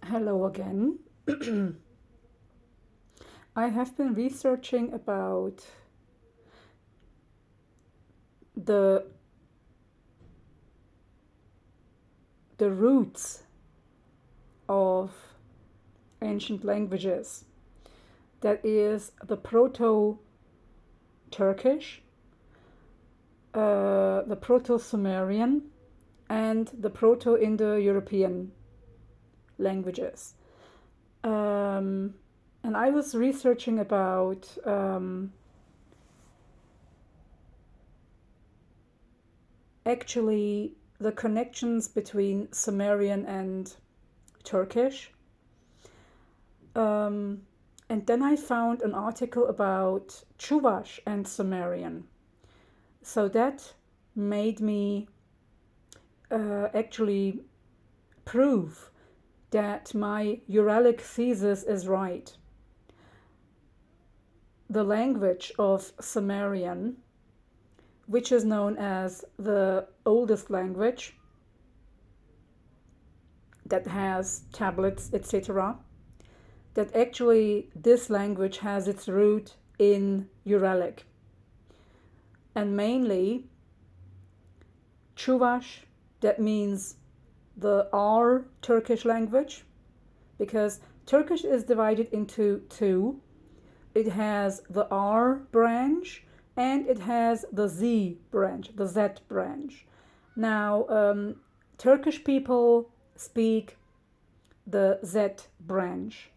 Hello again. I have been researching about the the roots of ancient languages. That is the Proto-Turkish, the Proto-Sumerian, and the Proto-Indo-European languages. And I was researching about actually the connections between Sumerian and Turkish. And then I found an article about çuvaş and Sumerian. So that made me actually prove that my uralic thesis is right. The language of Sumerian, which is known as the oldest language that has tablets, etc., that actually this language has its root in Uralic. And mainly çuvaş, that means the R Turkish language, because Turkish is divided into two. It has the R branch and it has the Z branch, the Z branch. Now, Turkish people speak the Z branch.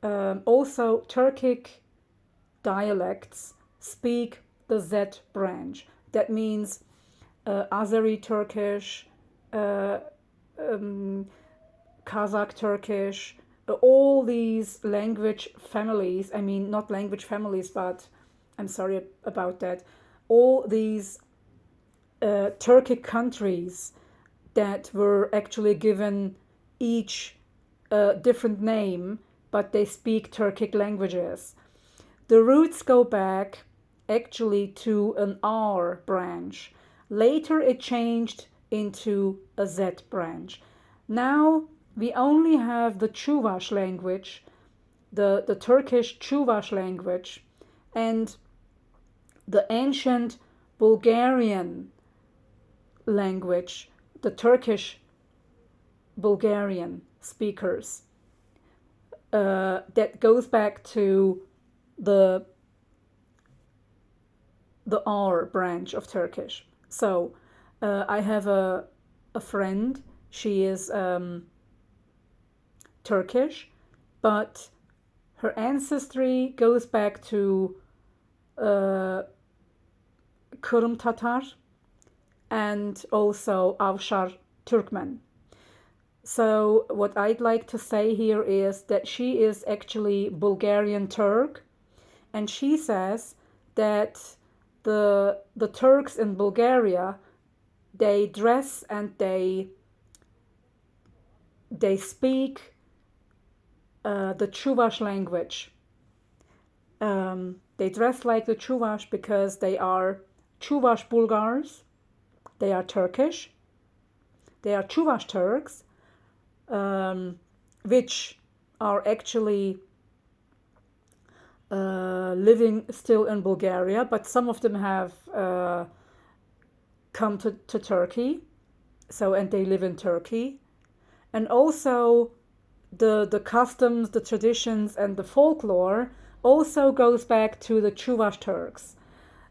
Also, Turkic dialects speak the Z branch. That means Azeri Turkish, Kazakh Turkish, all these language families, I mean, not language families, but I'm sorry about that, all these Turkic countries that were actually given each different name, but they speak Turkic languages. The roots go back actually to an R branch. Later it changed into a Z branch. Now we only have the çuvaş language, the Turkish çuvaş language, and the ancient Bulgarian language, the Turkish Bulgarian speakers. That goes back to the R branch of Turkish. So I have a friend. She is Turkish, but her ancestry goes back to Kırım Tatar and also Avşar Turkmen. So what I'd like to say here is that she is actually Bulgarian Turk, and she says that the Turks in Bulgaria, they dress and they speak the çuvaş language. They dress like the çuvaş because they are çuvaş Bulgars, they are Turkish, they are çuvaş Turks, which are actually living still in Bulgaria, but some of them have come to Turkey, and they live in Turkey. And also the customs, the traditions, and the folklore also goes back to the çuvaş Turks.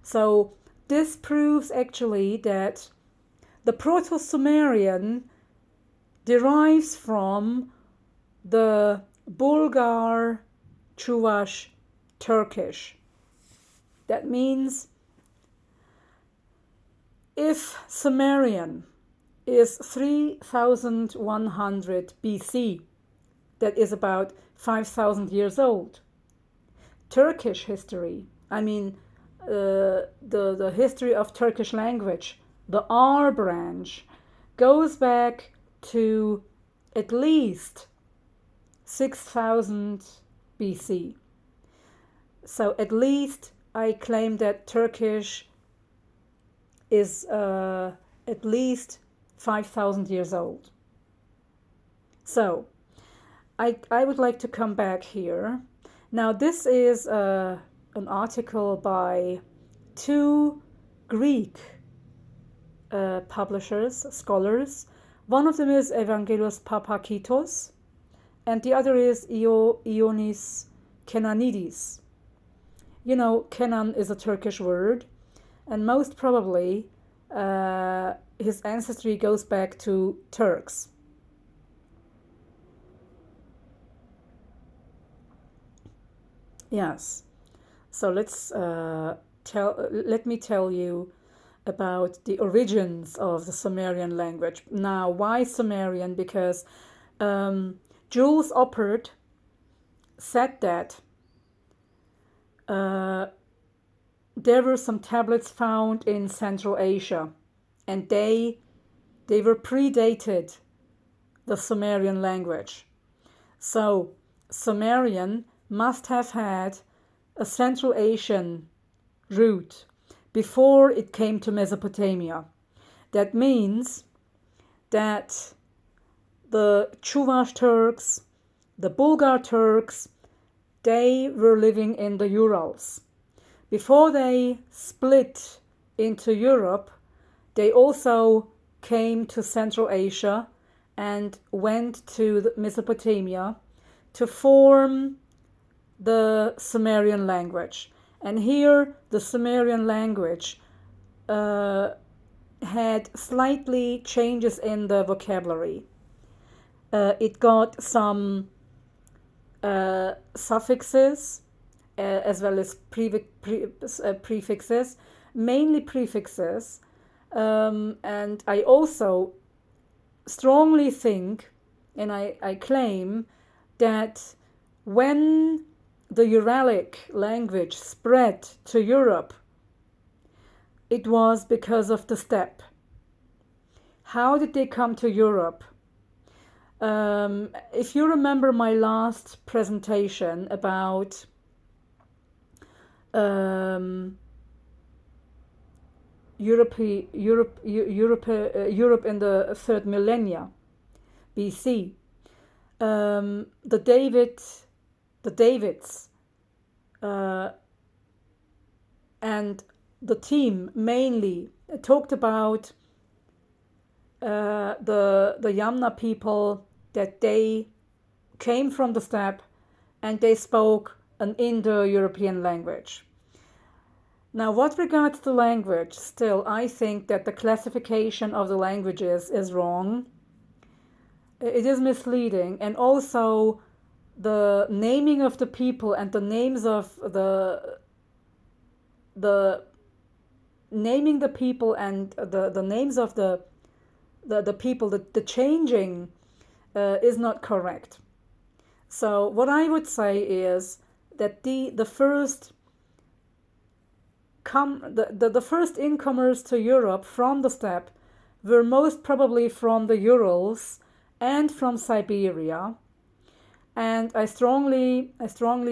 So this proves actually that the Proto-Sumerian derives from the Bulgar çuvaş Turkish. That means if Sumerian is 3100 BC, that is about 5,000 years old. Turkish history, I mean the history of Turkish language, the R branch, goes back to at least 6,000 BC. So at least I claim that Turkish is at least 5,000 years old. So I would like to come back here. Now, this is an article by two Greek publishers, scholars. One of them is Evangelos Papakitos, and the other is Ioannis Kenanidis. You know, Kenan is a Turkish word, and most probably his ancestry goes back to Turks. Yes. So let me tell you about the origins of the Sumerian language. Now, why Sumerian? Because Jules Oppert said that there were some tablets found in Central Asia, and they were predated the Sumerian language. So Sumerian must have had a Central Asian root before it came to Mesopotamia. That means that the çuvaş Turks, the Bulgar Turks, they were living in the Urals. Before they split into Europe, they also came to Central Asia and went to Mesopotamia to form the Sumerian language. And here the Sumerian language had slightly changes in the vocabulary. It got some suffixes as well as prefixes, mainly prefixes. And I also strongly think, and I claim, that when the Uralic language spread to Europe, it was because of the steppe. How did they come to Europe? If you remember my last presentation about Europe in the third millennia BC, the Davids and the team mainly talked about the Yamna people, that they came from the steppe and they spoke an Indo-European language. Now, what regards to language, still, I think that the classification of the languages is wrong. It is misleading, and also the naming of the people and the names of the naming the people and the names of the people, the changing is not correct. So what I would say is that the first incomers to Europe from the steppe were most probably from the Urals and from Siberia, and I strongly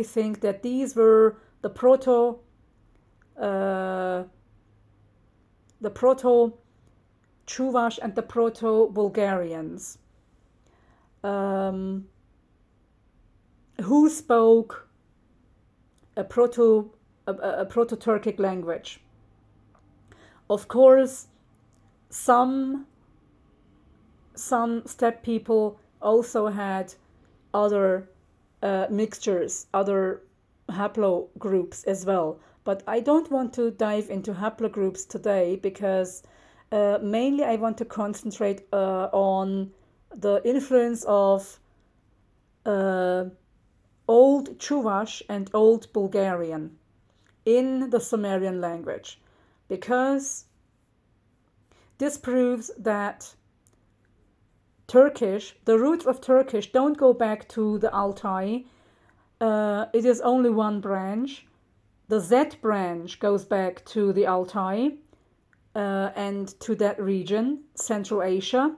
think that these were the proto çuvaş and the proto-Bulgarians, who spoke a proto-Turkic language. Of course, some steppe people also had other mixtures, other haplogroups as well. But I don't want to dive into haplogroups today, because mainly I want to concentrate on the influence of Old Çuvaş and Old Bulgarian in the Sumerian language, because this proves that Turkish, the roots of Turkish, don't go back to the Altai. It is only one branch. The Z branch goes back to the Altai and to that region, Central Asia.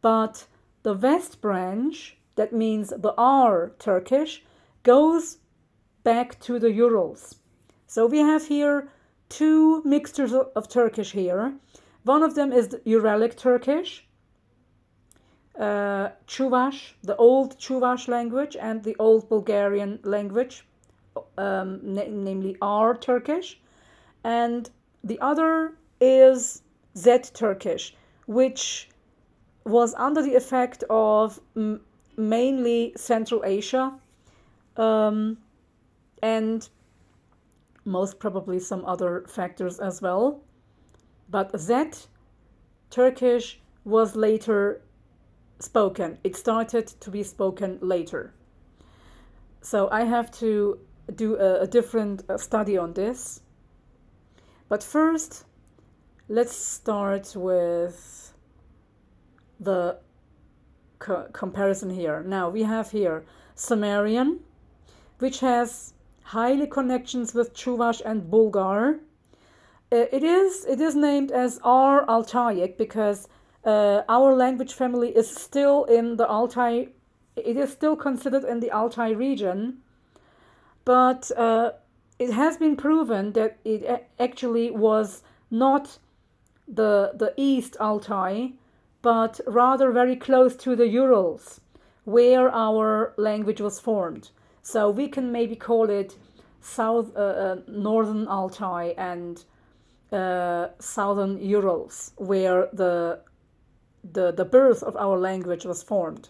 But the West branch, that means the R Turkish, goes back to the Urals. So we have here two mixtures of Turkish here. One of them is the Uralic Turkish, çuvaş, the old çuvaş language, and the old Bulgarian language, namely our Turkish, and the other is Z Turkish, which was under the effect of mainly Central Asia, and most probably some other factors as well. But Z Turkish was later spoken. It started to be spoken later. So I have to do a different study on this. But first, let's start with the comparison here. Now we have here Sumerian, which has highly connections with Çuvaş and Bulgar. It is named as our altaic because our language family is still in the Altai. It is still considered in the Altai region, but it has been proven that it actually was not the East Altai, but rather very close to the Urals, where our language was formed. So we can maybe call it Northern Altai and Southern Urals, where the birth of our language was formed.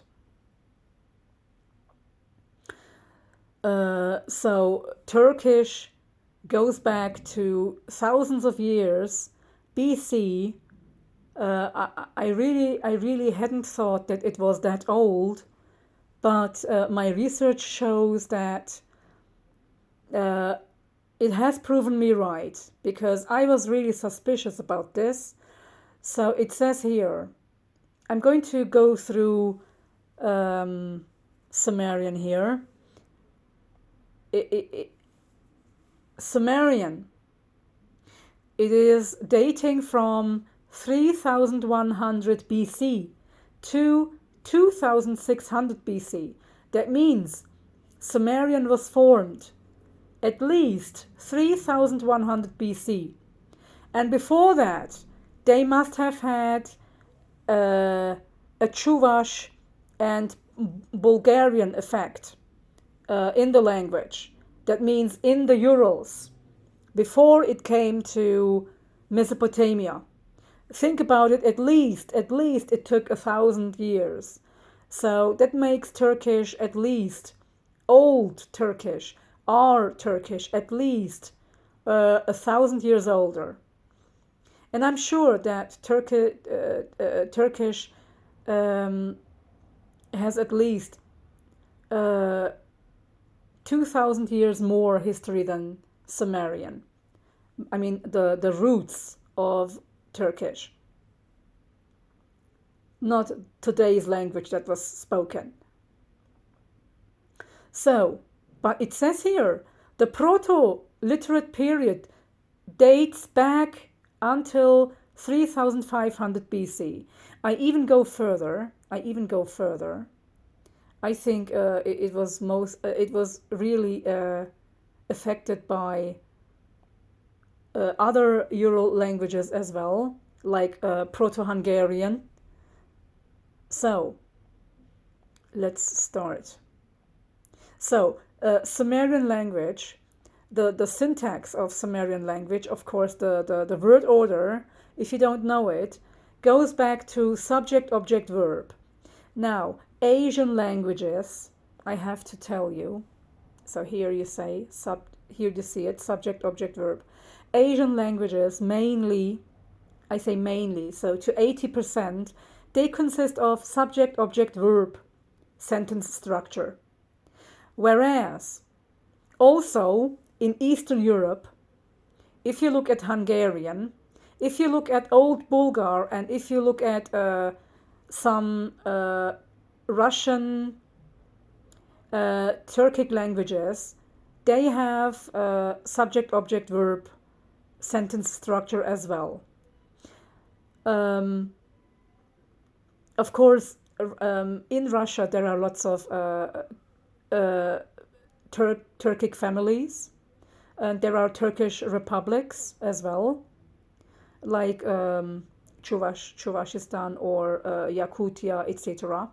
So Turkish goes back to thousands of years BC. I really hadn't thought that it was that old, but my research shows that it has proven me right, because I was really suspicious about this. So it says here, I'm going to go through Sumerian here. Sumerian, it is dating from 3100 BC to 2600 BC. That means Sumerian was formed at least 3100 BC. And before that, they must have had a çuvaş and Bulgarian effect in the language. That means in the Urals, before it came to Mesopotamia. Think about it, at least it took 1,000 years. So that makes Turkish at least, old Turkish, our Turkish, at least 1,000 years older. And I'm sure that Turkish has at least 2,000 years more history than Sumerian. I mean, the roots of Turkish, not today's language that was spoken. So, but it says here, the proto-literate period dates back until 3500 BC. I even go further. I think it was really affected by other Ural languages as well, like Proto-Hungarian. So, let's start. So, Sumerian language, the syntax of Sumerian language, of course, the word order, if you don't know it, goes back to subject, object, verb. Now, Asian languages, I have to tell you, so here you say, here you see it, subject, object, verb. Asian languages mainly, I say mainly, so to 80%, they consist of subject, object, verb sentence structure. Whereas also in Eastern Europe, if you look at Hungarian, if you look at Old Bulgar, and if you look at some Russian, Turkic languages, they have subject, object, verb sentence structure as well. Of course, in Russia there are lots of Turkic families, and there are Turkish republics as well, like Çuvashistan or Yakutia, etc.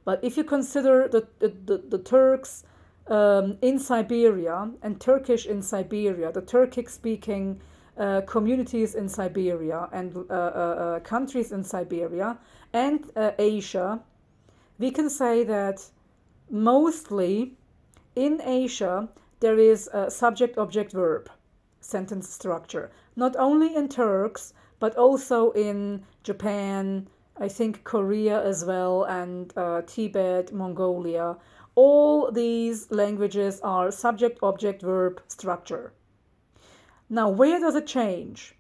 But if you consider the Turks in Siberia and Turkish in Siberia, the Turkic-speaking communities in Siberia and countries in Siberia and Asia, we can say that mostly in Asia there is a subject-object-verb sentence structure. Not only in Turks, but also in Japan, I think Korea as well, and Tibet, Mongolia. All these languages are subject-object-verb structure. Now, where does it change?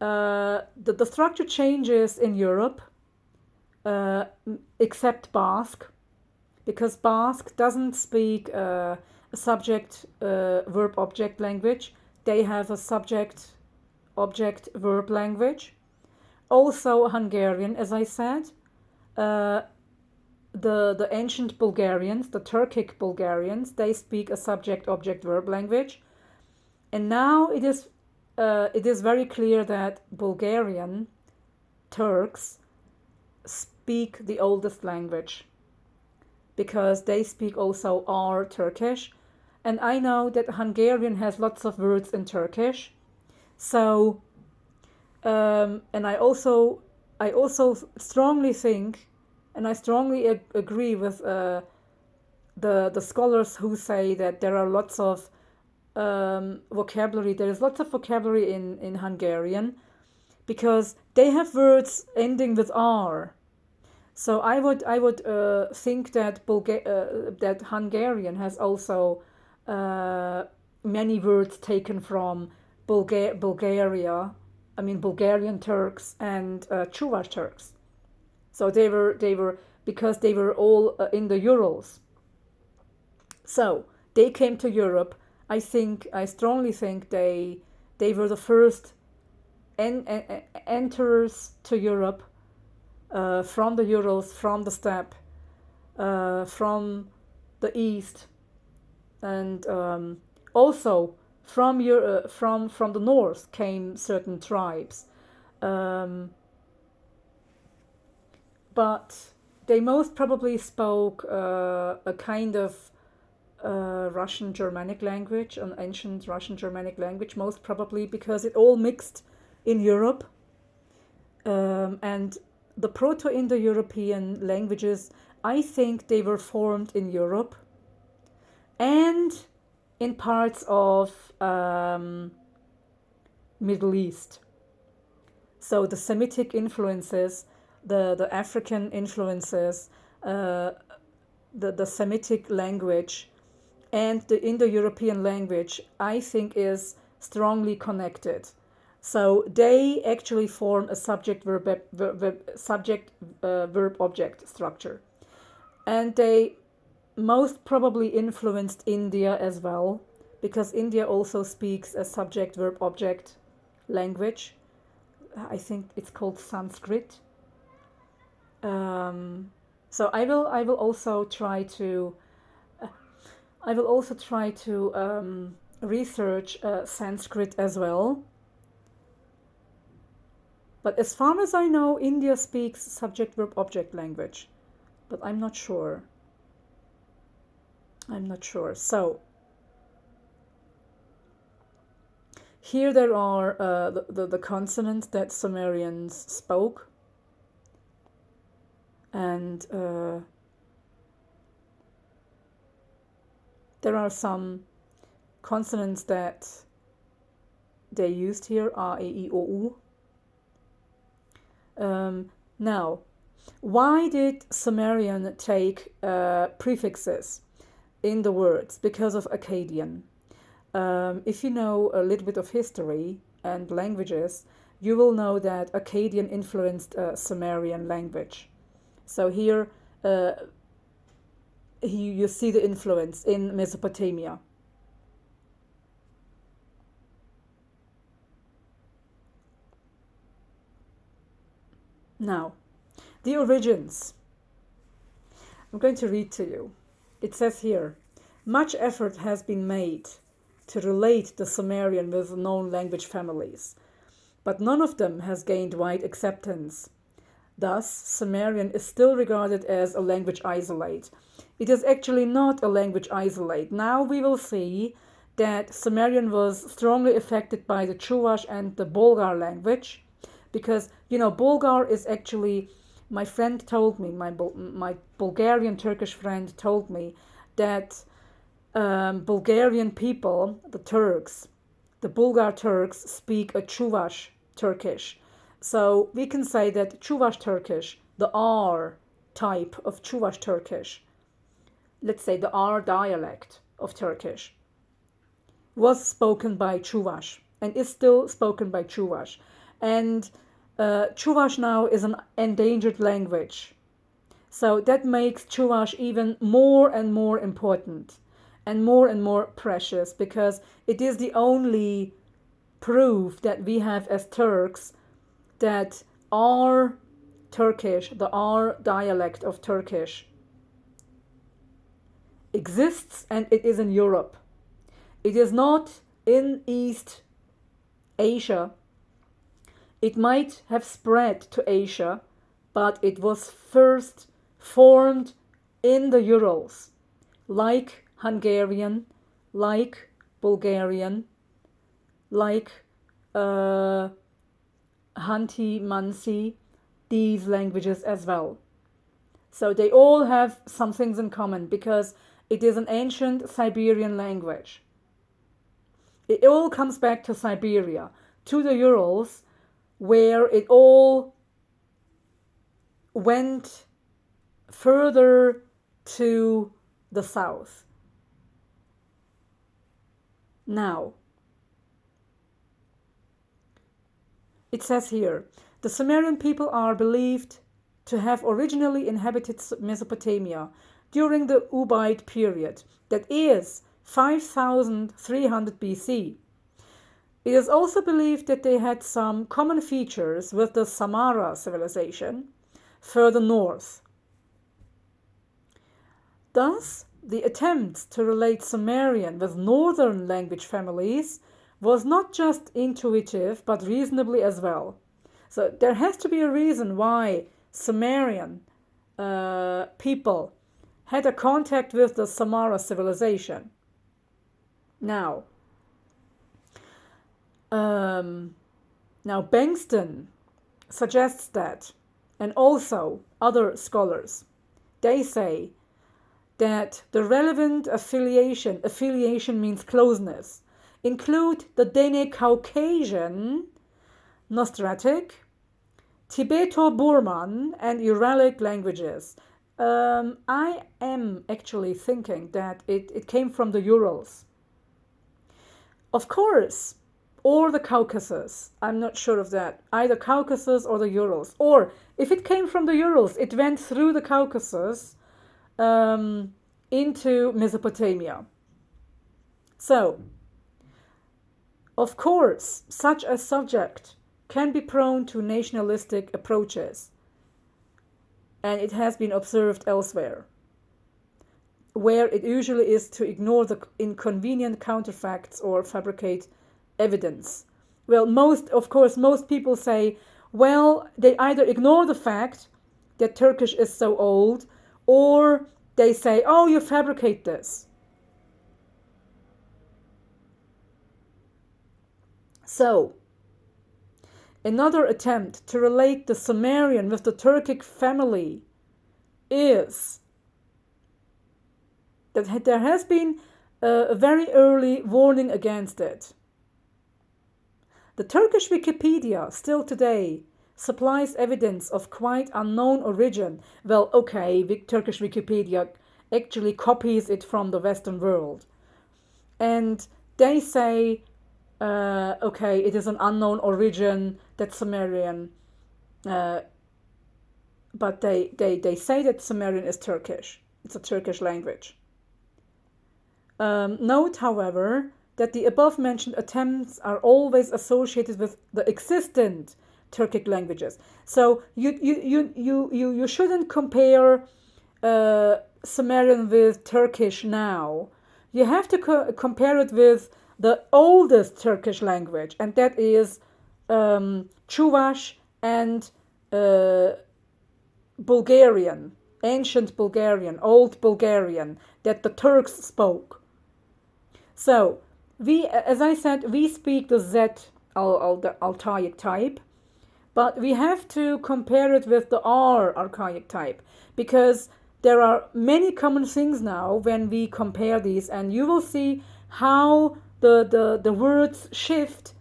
The structure changes in Europe, except Basque, because Basque doesn't speak a subject-verb-object language. They have a subject-object-verb language. Also Hungarian, as I said. The ancient Bulgarians, the Turkic Bulgarians, they speak a subject-object-verb language. And now it is very clear that Bulgarian Turks speak the oldest language, because they speak also our Turkish. And I know that Hungarian has lots of words in Turkish. So, and I also strongly think, and I strongly agree with the scholars who say that there are lots of vocabulary. There is lots of vocabulary in Hungarian, because they have words ending with R. So I would think that that Hungarian has also many words taken from Bulgaria. I mean Bulgarian Turks and çuvaş Turks. So they were because they were all in the Urals. So they came to Europe. I strongly think they were the first enters to Europe from the Urals, from the steppe, from the east, and also from the north came certain tribes, but they most probably spoke a kind of Russian Germanic language, an ancient Russian Germanic language, most probably, because it all mixed in Europe, and the Proto-Indo-European languages, I think they were formed in Europe and in parts of Middle East. So the Semitic influences, the African influences, the Semitic language, and the Indo-European language, I think, is strongly connected. So they actually form a subject-verb-object structure. And they most probably influenced India as well, because India also speaks a subject-verb-object language. I think it's called Sanskrit. So I will also try to research Sanskrit as well. But as far as I know, India speaks subject-verb-object language, but I'm not sure. So here there are the consonants that Sumerians spoke, and there are some consonants that they used here, A, E, I, O, U. Now, why did Sumerian take prefixes in the words? Because of Akkadian. If you know a little bit of history and languages, you will know that Akkadian influenced Sumerian language. So here you see the influence in Mesopotamia. Now, the origins. I'm going to read to you. It says here, much effort has been made to relate the Sumerian with known language families. but none of them has gained wide acceptance. Thus, Sumerian is still regarded as a language isolate. It is actually not a language isolate. Now we will see that Sumerian was strongly affected by the çuvaş and the Bulgar language, because, Bulgar is actually, my friend told me, my Bulgarian Turkish friend told me that Bulgarian people, the Turks, the Bulgar Turks speak a çuvaş Turkish. So we can say that çuvaş Turkish, the R type of çuvaş Turkish, let's say the R dialect of Turkish, was spoken by çuvaş and is still spoken by çuvaş. And çuvaş now is an endangered language. So that makes çuvaş even more and more important and more precious, because it is the only proof that we have as Turks that our Turkish, the R dialect of Turkish, exists, and it is in Europe. It is not in East Asia. It might have spread to Asia, but it was first formed in the Urals, like Hungarian, like Bulgarian, like Hanti, Mansi, these languages as well. So they all have some things in common, because it is an ancient Siberian language. It all comes back to Siberia, to the Urals, where it all went further to the south. Now, it says here, the Sumerian people are believed to have originally inhabited Mesopotamia during the Ubaid period, that is 5300 BC. It is also believed that they had some common features with the Samara civilization further north. Thus, the attempts to relate Sumerian with northern language families was not just intuitive, but reasonably as well. So there has to be a reason why Sumerian people had a contact with the Samara civilization. Now, Bengston suggests that, and also other scholars, they say that the relevant affiliation means closeness, include the Dene-Caucasian, Nostratic, Tibeto-Burman, and Uralic languages. I am actually thinking that it came from the Urals. Of course, or the Caucasus. I'm not sure of that. Either Caucasus or the Urals. Or if it came from the Urals, it went through the Caucasus into Mesopotamia. So, of course, such a subject can be prone to nationalistic approaches, and it has been observed elsewhere, where it usually is to ignore the inconvenient counterfacts or fabricate evidence. Well, most people say, well, they either ignore the fact that Turkish is so old, or they say, oh, you fabricate this. So, another attempt to relate the Sumerian with the Turkic family is that there has been a very early warning against it. The Turkish Wikipedia, still today, supplies evidence of quite unknown origin. Well, okay, Turkish Wikipedia actually copies it from the Western world. And they say, okay, it is an unknown origin, that's Sumerian. But they say that Sumerian is Turkish. It's a Turkish language. Note, however, that the above-mentioned attempts are always associated with the existent Turkic languages. So you shouldn't compare Sumerian with Turkish now. You have to compare it with the oldest Turkish language, and that is çuvaş and Bulgarian, ancient Bulgarian, old Bulgarian that the Turks spoke. So we, as I said, we speak the Z, the Altaic type, but we have to compare it with the R archaic type, because there are many common things now when we compare these, and you will see how the words shift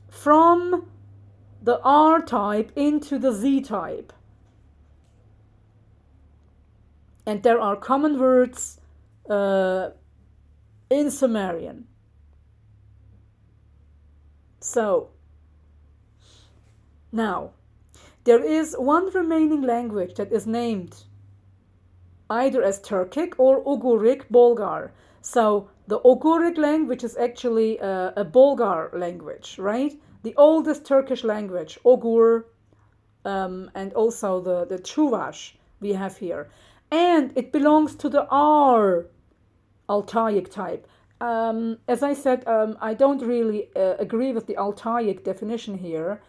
from the R type into the Z type. And there are common words in Sumerian. So, now, there is one remaining language that is named either as Turkic or Ugaric Bulgar. So, the Ugaric language is actually a Bulgar language, right? The oldest Turkish language, Ogur, and also the çuvaş we have here. And it belongs to the R Altaic type. As I said, I don't really agree with the Altaic definition here.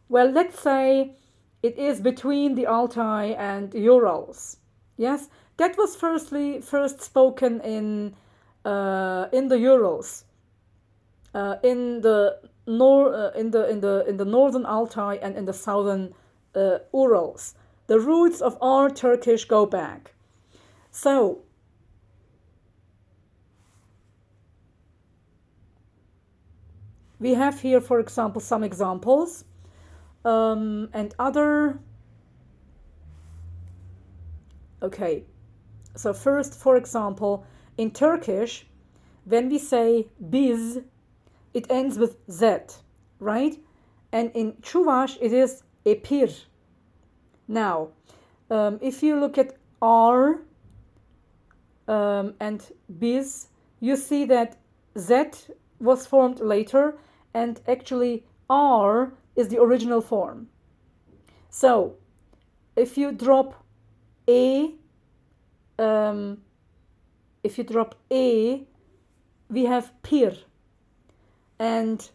Well, let's say it is between the Altai and Urals. Yes, that was first spoken in the Urals, in the northern Altai and in the southern Urals. The roots of our Turkish go back. So, we have here, for example, some examples and other. Okay, so first, for example, in Turkish, when we say biz, it ends with z, right? And in çuvaş, it is epir. Now, if you look at R and biz, you see that Z was formed later, and actually R is the original form. So, if you drop A, we have pir. And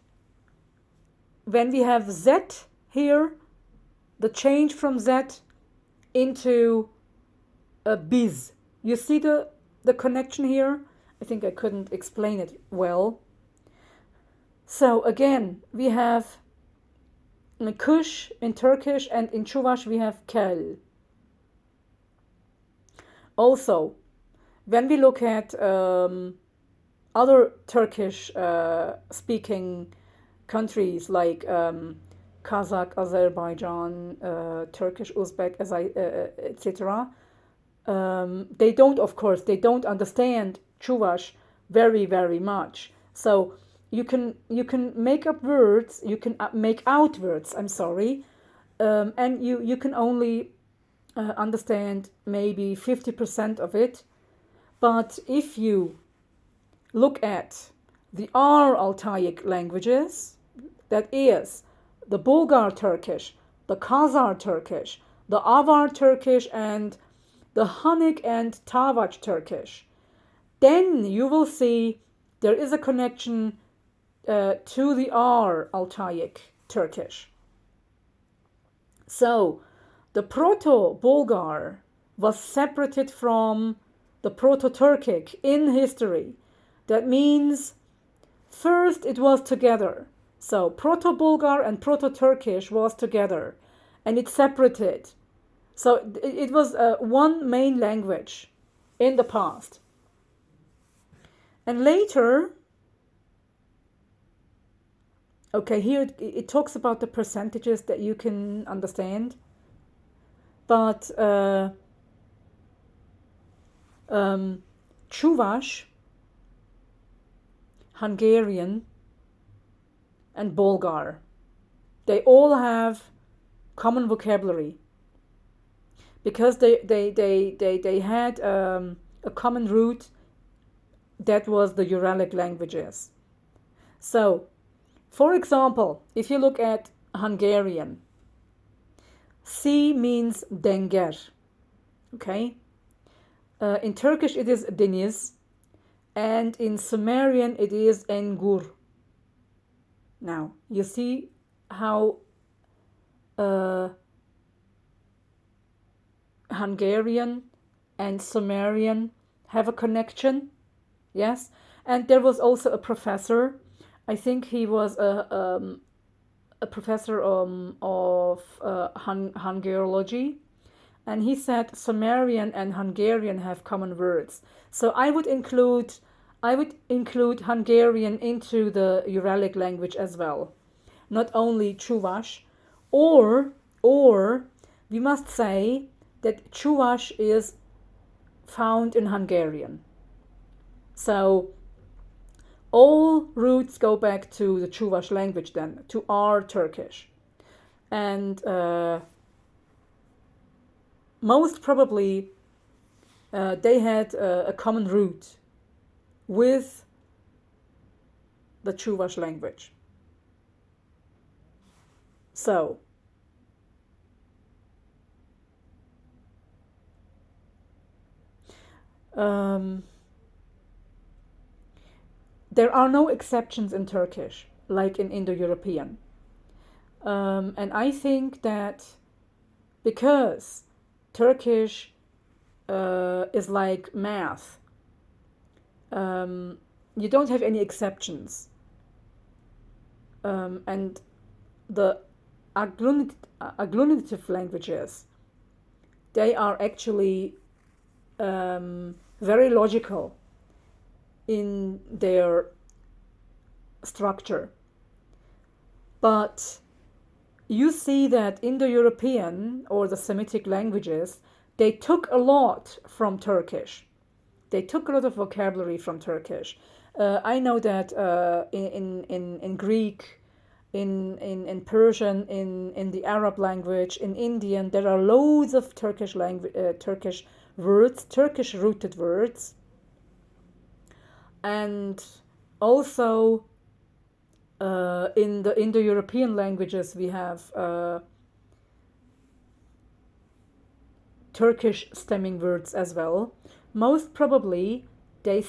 when we have Z here, the change from Z into a biz. You see the connection here? I think I couldn't explain it well. So again, we have kush in Turkish, and in çuvaş we have kel. Also, when we look at other Turkish speaking countries like Kazakh, Azerbaijan, Turkish, Uzbek, etc. They don't understand çuvaş very, very much. So you can make up words, you can make out words. I'm sorry, and you can only understand maybe 50% of it. But if you look at the R Altaic languages, that is the Bulgar Turkish, the Khazar Turkish, the Avar Turkish, and the Hunnic and Tavac Turkish, then you will see there is a connection to the R Altaic Turkish. So, the Proto-Bulgar was separated from the Proto-Turkic in history. That means first it was together. So Proto-Bulgar and Proto-Turkish was together, and it separated. So it was one main language in the past. And later, okay, here it talks about the percentages that you can understand. But çuvaş, Hungarian, and Bulgar, they all have common vocabulary because they had a common root that was the Uralic languages. So, for example, if you look at Hungarian, C means denger, okay? In Turkish it is deniz, and in Sumerian it is engur. Now, you see how Hungarian and Sumerian have a connection. Yes, and there was also a professor. I think he was a professor of Hungariology, and he said Sumerian and Hungarian have common words. So I would include Hungarian into the Uralic language as well, not only çuvaş, or we must say that çuvaş is found in Hungarian. So all roots go back to the çuvaş language then, to our Turkish. And most probably they had a common root with the çuvaş language. So there are no exceptions in Turkish, like in Indo-European. And I think that because Turkish is like math, you don't have any exceptions. And the agglutinative languages, they are actually very logical in their structure. But you see that Indo-European or the Semitic languages, they took a lot from Turkish. They took a lot of vocabulary from Turkish. I know that in Greek, in Persian, in the Arab language, in Indian, there are loads of Turkish words, Turkish rooted words. And also in the Indo-European languages, we have Turkish stemming words as well. Most probably, they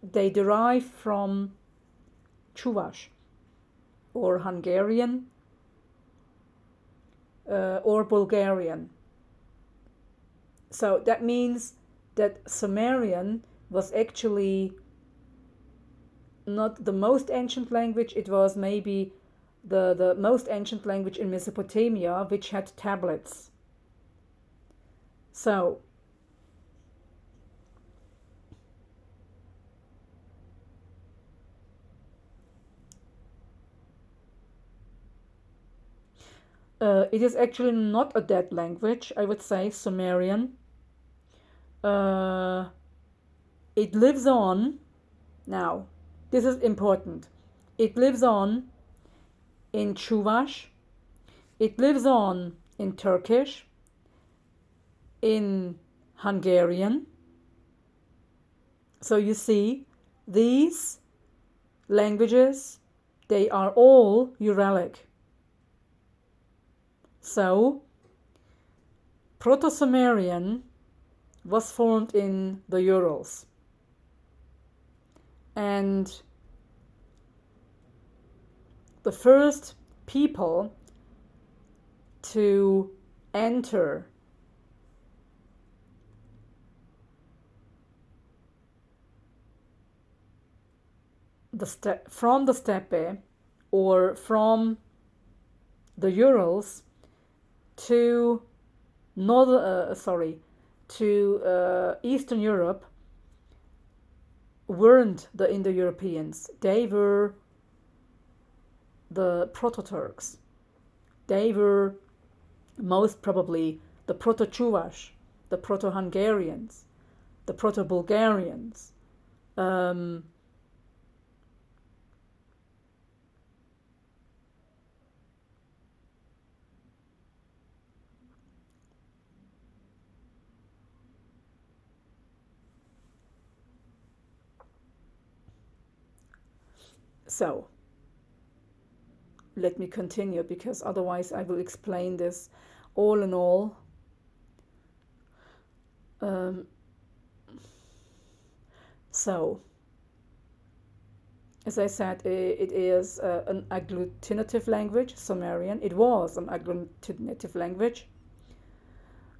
derive from çuvaş or Hungarian or Bulgarian. So that means that Sumerian was actually not the most ancient language. It was maybe the most ancient language in Mesopotamia, which had tablets. So it is actually not a dead language, I would say, Sumerian. It lives on. Now, this is important. It lives on in çuvaş. It lives on in Turkish, in Hungarian. So you see, these languages, they are all Uralic. So, Proto-Sumerian was formed in the Urals. And the first people to enter from the steppe or from the Urals to Eastern Europe weren't the Indo-Europeans. They were the Proto-Turks. They were most probably the Proto-Çuvaş, the Proto-Hungarians, the Proto-Bulgarians. So, let me continue, because otherwise I will explain this all in all. So, As I said, it is an agglutinative language, Sumerian. It was an agglutinative language.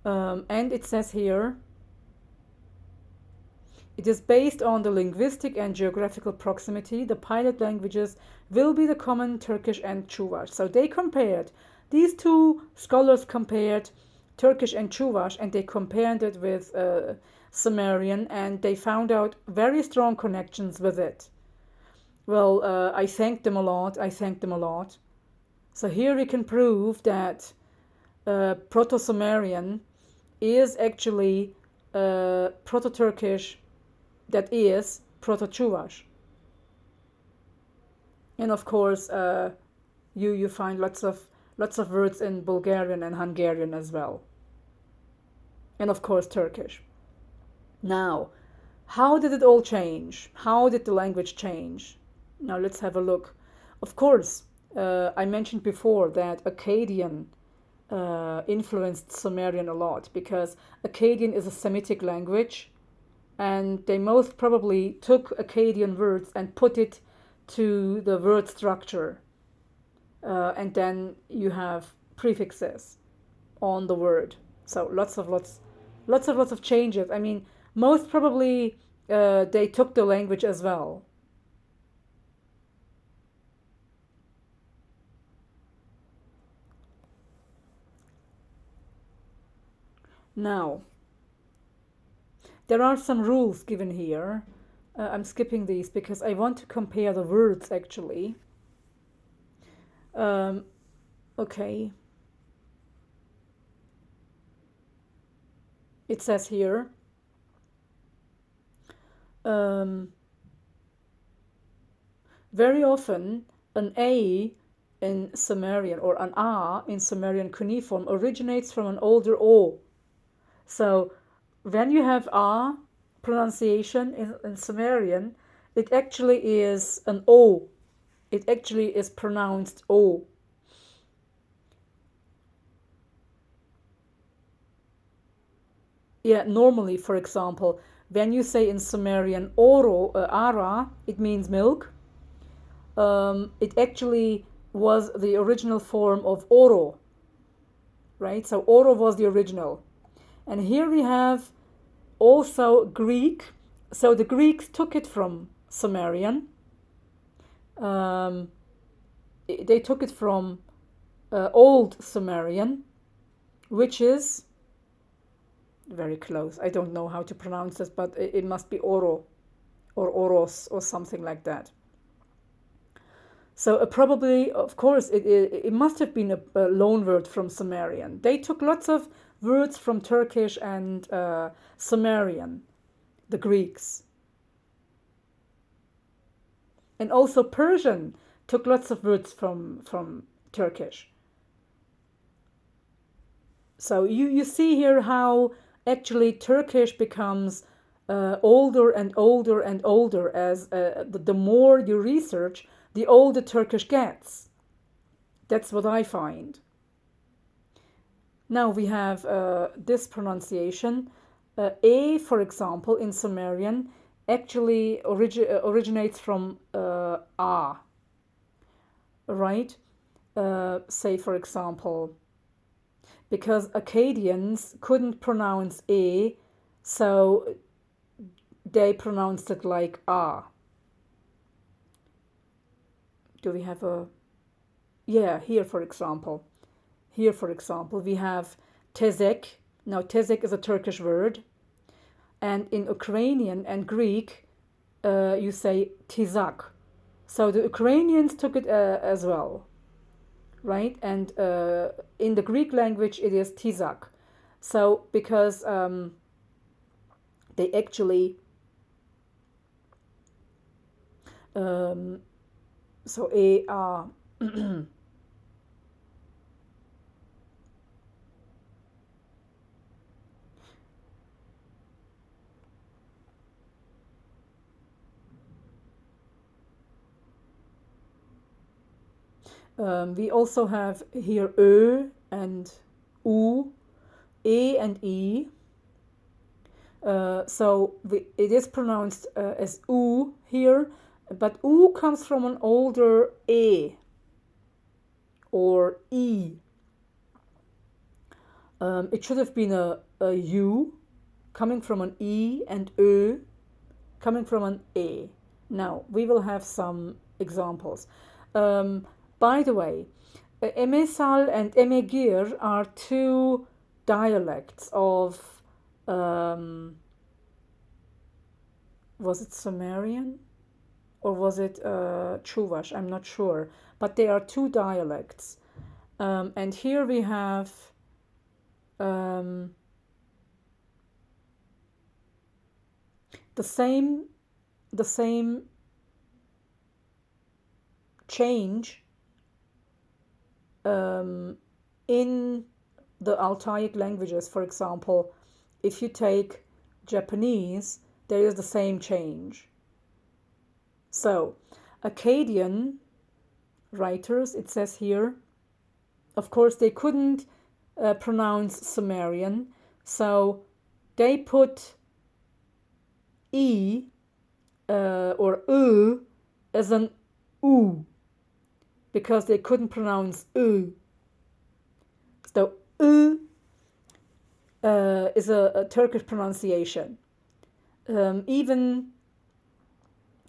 And it says here, it is based on the linguistic and geographical proximity. The pilot languages will be the common Turkish and çuvaş. So they compared, these two scholars compared Turkish and çuvaş, and they compared it with Sumerian, and they found out very strong connections with it. Well, I thanked them a lot. So here we can prove that Proto-Sumerian is actually Proto-Turkish that is Proto-Çuvaş. And of course, you find lots of words in Bulgarian and Hungarian as well. And of course, Turkish. Now, how did it all change? How did the language change? Now let's have a look. Of course, I mentioned before that Akkadian influenced Sumerian a lot, because Akkadian is a Semitic language, and they most probably took Akkadian words and put it to the word structure, and then you have prefixes on the word. So lots of changes. I mean, most probably they took the language as well. Now, there are some rules given here. I'm skipping these because I want to compare the words actually. Okay. It says here, very often an A in Sumerian or an A in Sumerian cuneiform originates from an older O. So when you have A pronunciation in Sumerian, it actually is an O. It actually is pronounced O. Yeah, normally, for example, when you say in Sumerian ara, it means milk. It actually was the original form of oro, right? So oro was the original. And here we have also Greek. So the Greeks took it from Sumerian. They took it from Old Sumerian, which is very close. I don't know how to pronounce this, but it must be Oro or Oros or something like that. So probably, of course, it must have been a loan word from Sumerian. They took lots of words from Turkish and Sumerian, the Greeks. And also Persian took lots of words from Turkish. So you see here how actually Turkish becomes older and older and older as the more you research, the older Turkish gets. That's what I find. Now we have this pronunciation. A, for example, in Sumerian actually originates from A, right? Say, for example, because Akkadians couldn't pronounce A, so they pronounced it like A. Do we have a... Yeah, here for example, we have tezek. Now, tezek is a Turkish word. And in Ukrainian and Greek, you say tizak. So the Ukrainians took it as well, right? And in the Greek language, it is tizak. So because they actually... so a... we also have here Ö and U, E and E. So it is pronounced as U here, But U comes from an older E or E. It should have been a U coming from an E and Ö coming from an E. Now, we will have some examples. By the way, Emesal and Emegir are two dialects of, was it Sumerian or was it çuvaş? I'm not sure, but they are two dialects. And here we have the same change in the altaic languages. For example, if you take Japanese, there is the same change. So, Akkadian writers, it says here, of course, they couldn't pronounce Sumerian, so they put E or U as an U because they couldn't pronounce U. So U is a Turkish pronunciation. Even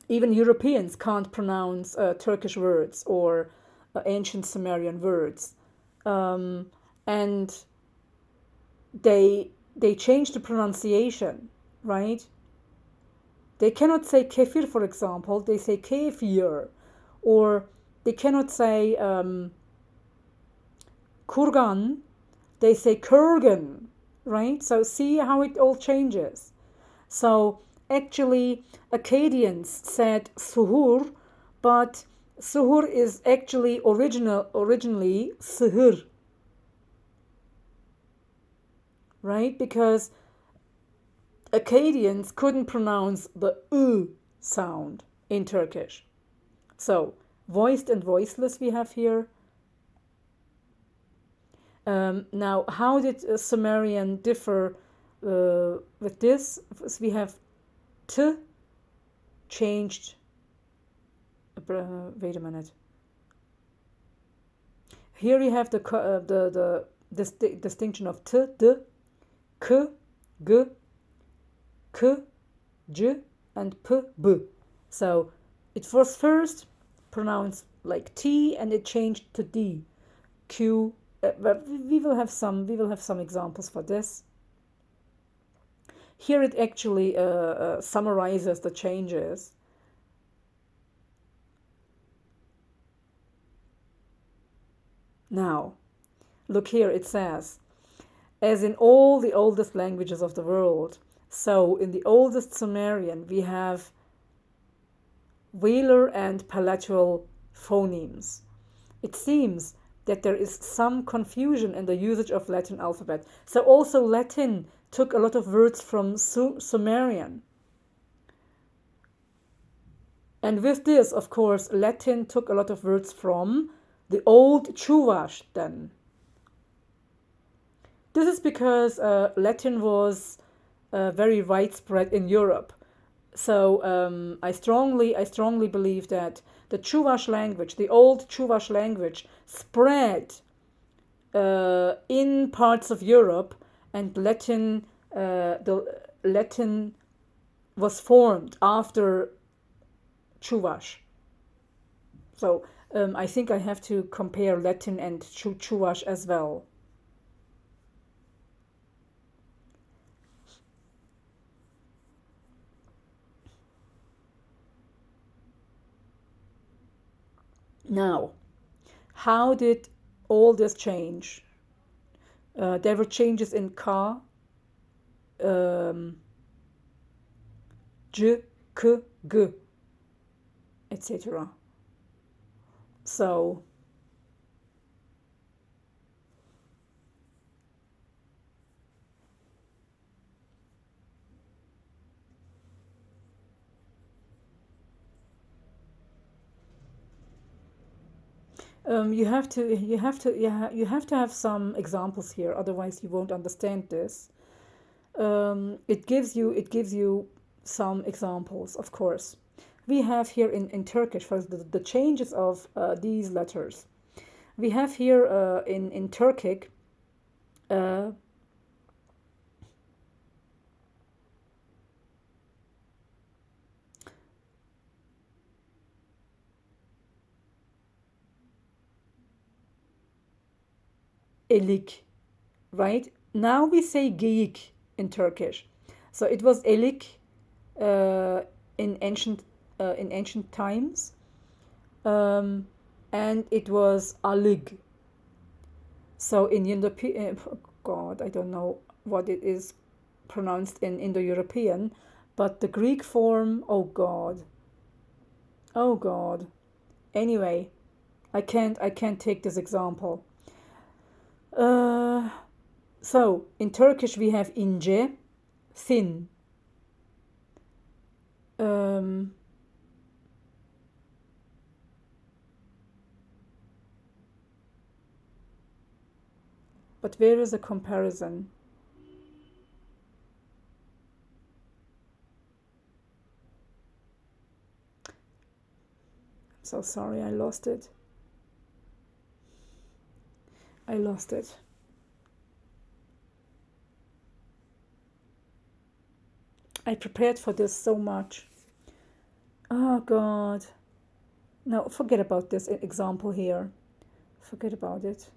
Europeans can't pronounce Turkish words or ancient Sumerian words. And they changed the pronunciation, right? They cannot say kefir, for example. They say kefir. Or they cannot say kurgan. They say kurgan, right? So see how it all changes. So actually, Akkadians said suhur, but suhur is actually originally suhur, right? Because Akkadians couldn't pronounce the U sound in Turkish. So, voiced and voiceless we have here. Now, how did Sumerian differ with this? We have T changed. Wait a minute. Here you have the distinction of T, D, K, G, K, J, and P, B. So it was first pronounced like T, and it changed to D, Q. But we will have some examples for this. Here it actually summarizes the changes. Now, look here, it says, as in all the oldest languages of the world, so in the oldest Sumerian we have velar and palatal phonemes. It seems that there is some confusion in the usage of Latin alphabet. So also Latin took a lot of words from Sumerian. And with this, of course, Latin took a lot of words from the old çuvaş then. This is because Latin was very widespread in Europe. So I strongly believe that the çuvaş language, the old çuvaş language, spread in parts of Europe, and the Latin was formed after çuvaş. So I think I have to compare Latin and çuvaş as well. Now, how did all this change? There were changes in ka, j, k, g, etc. So, you have to have some examples here, otherwise you won't understand this. It gives you some examples, of course. we have here in Turkish, for the changes of these letters. We have here in Turkic elik, right? Now we say geyik in Turkish. So it was elik in ancient times, and it was alig. So in Indo-European, God, I don't know what it is pronounced in Indo-European, but the Greek form, oh God. Anyway, I can't take this example. So in Turkish we have ince, thin. But where is the comparison? I'm so sorry, I lost it. I prepared for this so much. Oh God. No, forget about this example here. Forget about it.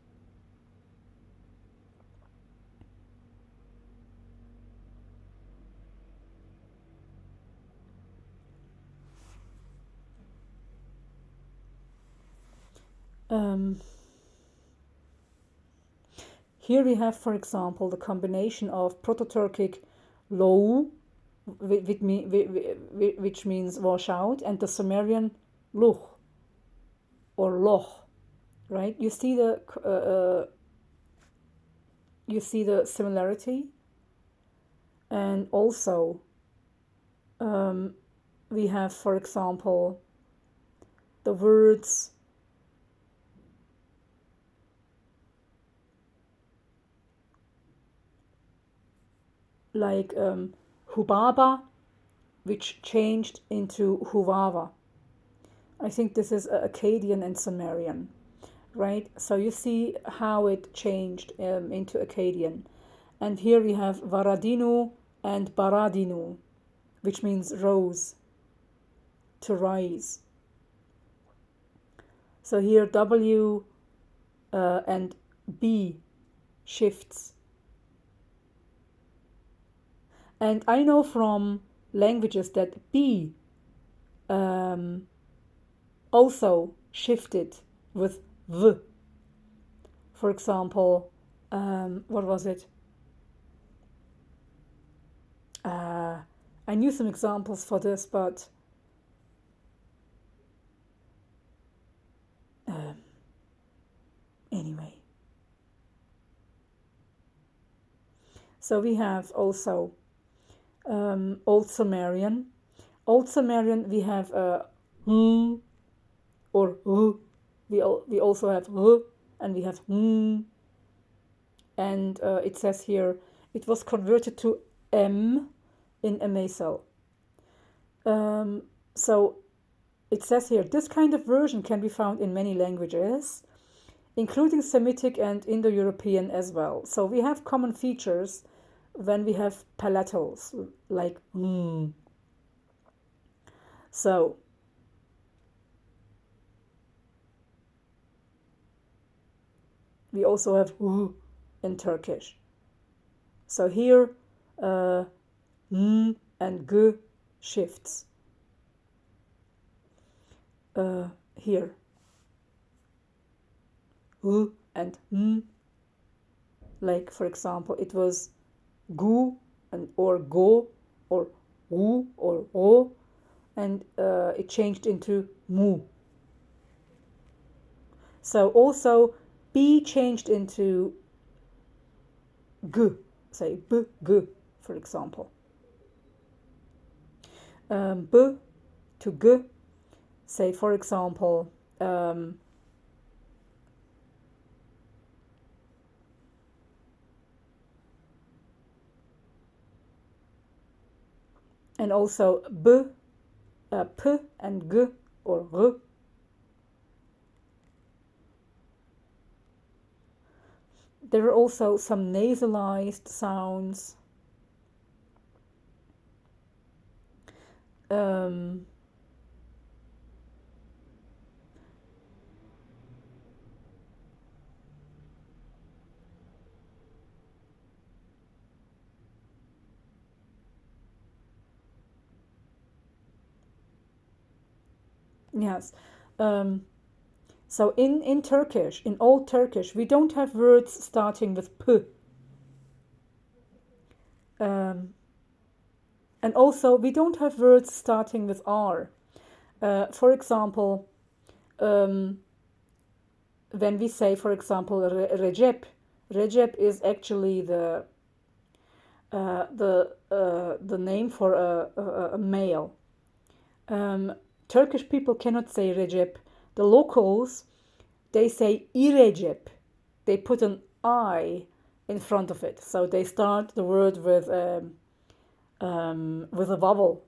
Here we have, for example, the combination of Proto-Turkic low, which means wash out, and the Sumerian luch or loch, right? You see the similarity, and also we have, for example, the words like hubaba, which changed into huvava. I think this is Akkadian and Sumerian, right? So you see how it changed into Akkadian. And here we have varadinu and baradinu, which means rose, to rise. So here W and B shifts. And I know from languages that B also shifted with V. For example, what was it? I knew some examples for this, but anyway. So we have also Old Sumerian. Old Sumerian we have or we also have and we have and it says here it was converted to M in Amazal. So it says here this kind of version can be found in many languages, including Semitic and Indo-European as well. So we have common features when we have palatals like So we also have in Turkish. So here and g shifts. Here and like for example it was gu and or go or u or o, and it changed into mu. So also b changed into g, say b g for example. B to g, say for example and also b P and G or R. There are also some nasalized sounds. Yes. So in Turkish, in Old Turkish, we don't have words starting with P. And also, we don't have words starting with R. For example, when we say, for example, Recep, Recep is actually the name for a male. Turkish people cannot say Recep. The locals, they say İrecep. They put an I in front of it, so they start the word with a vowel.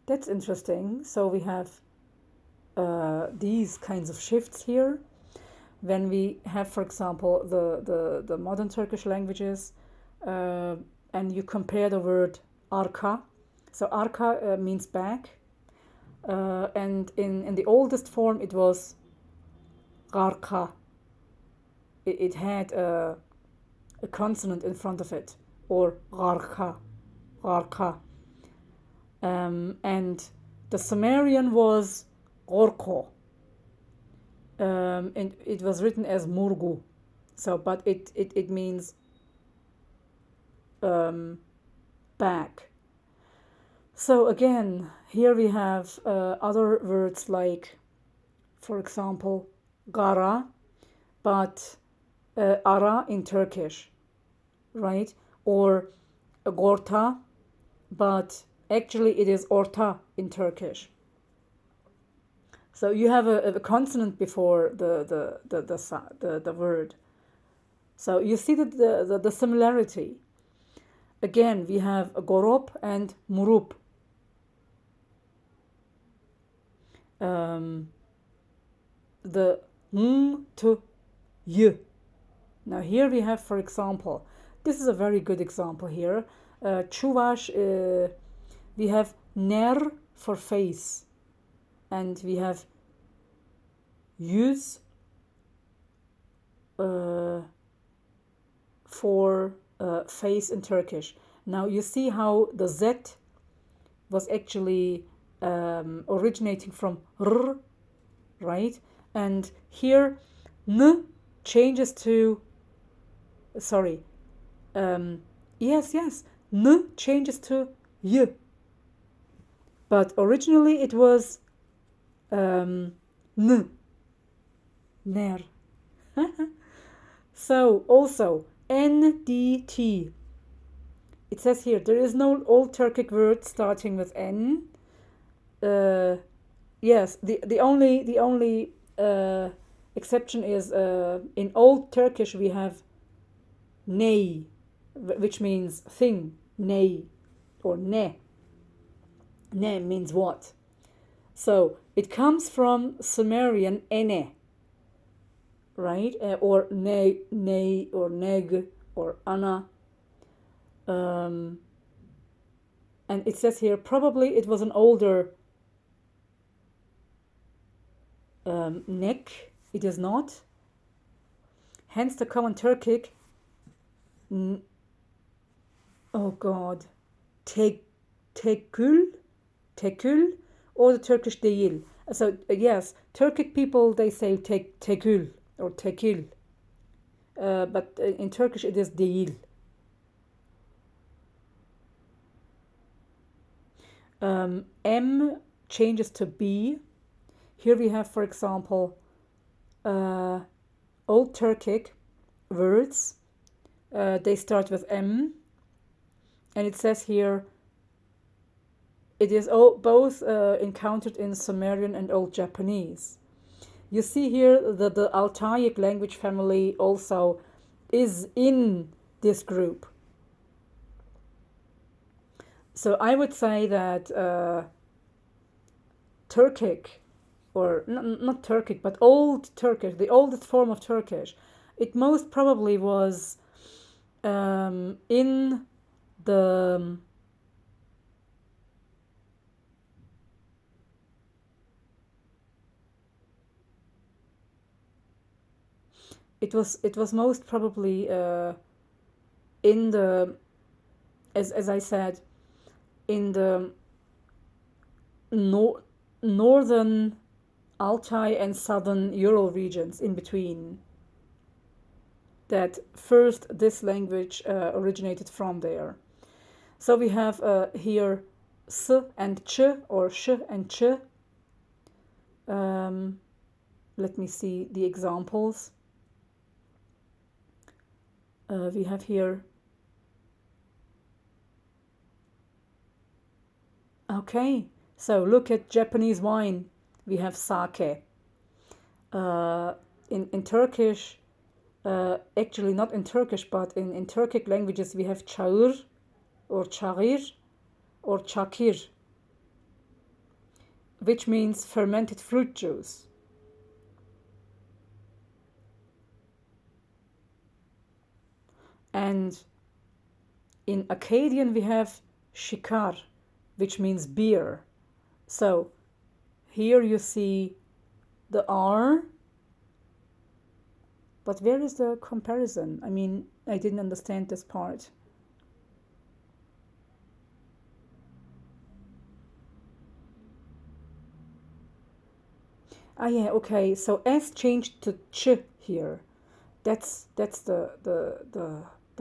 That's interesting. So we have these kinds of shifts here. When we have, for example, the modern Turkish languages, and you compare the word arka. So arka means back, and in the oldest form it was garka. It had a consonant in front of it, or garka, garka. And the Sumerian was gorko. And it was written as murgu. So, but it means back. So again, here we have other words like, for example, gara, but ara in Turkish, right? Or gorta, but actually it is orta in Turkish. So you have a consonant before the word. So you see the similarity. Again, we have gorop and murup. The to y. Now here we have, for example, this is a very good example here. Çuvaş, we have ner for face, and we have yüz for face in Turkish. Now you see how the Z was actually originating from r, right? And here n changes to, sorry, yes, n changes to y. But originally it was n, ner. So also NDT. It says here there is no Old Turkic word starting with N. Yes, the only exception is in Old Turkish we have ney, which means thing, ney, or ne. Ne means what? So it comes from Sumerian ene, right? Or ne, or neg, or ana. And it says here probably it was an older neck. It is not. Hence the common Turkic. Oh God, tekül, or the Turkish değil. So yes, Turkic people, they say tekül or tekil, but in Turkish it is değil. M changes to B. Here we have, for example, Old Turkic words. They start with M, and it says here it is both encountered in Sumerian and Old Japanese. You see here that the altaic language family also is in this group. So I would say that Turkic, or not Turkic, but Old Turkish, the oldest form of Turkish, it most probably was in the it was most probably in the, as I said, in the northern Altai and southern Ural regions in between, that first this language originated from there. So we have here s and ch, or sh and ch. Let me see the examples. We have here, okay, so look at Japanese wine. We have sake. In Turkish, actually not in Turkish, but in Turkic languages, we have çağır, or çağır, or çakir, which means fermented fruit juice. And in Akkadian, we have shikar, which means beer. So here you see the R, but where is the comparison? I mean, I didn't understand this part. Ah, yeah, okay. So S changed to ch here. That's the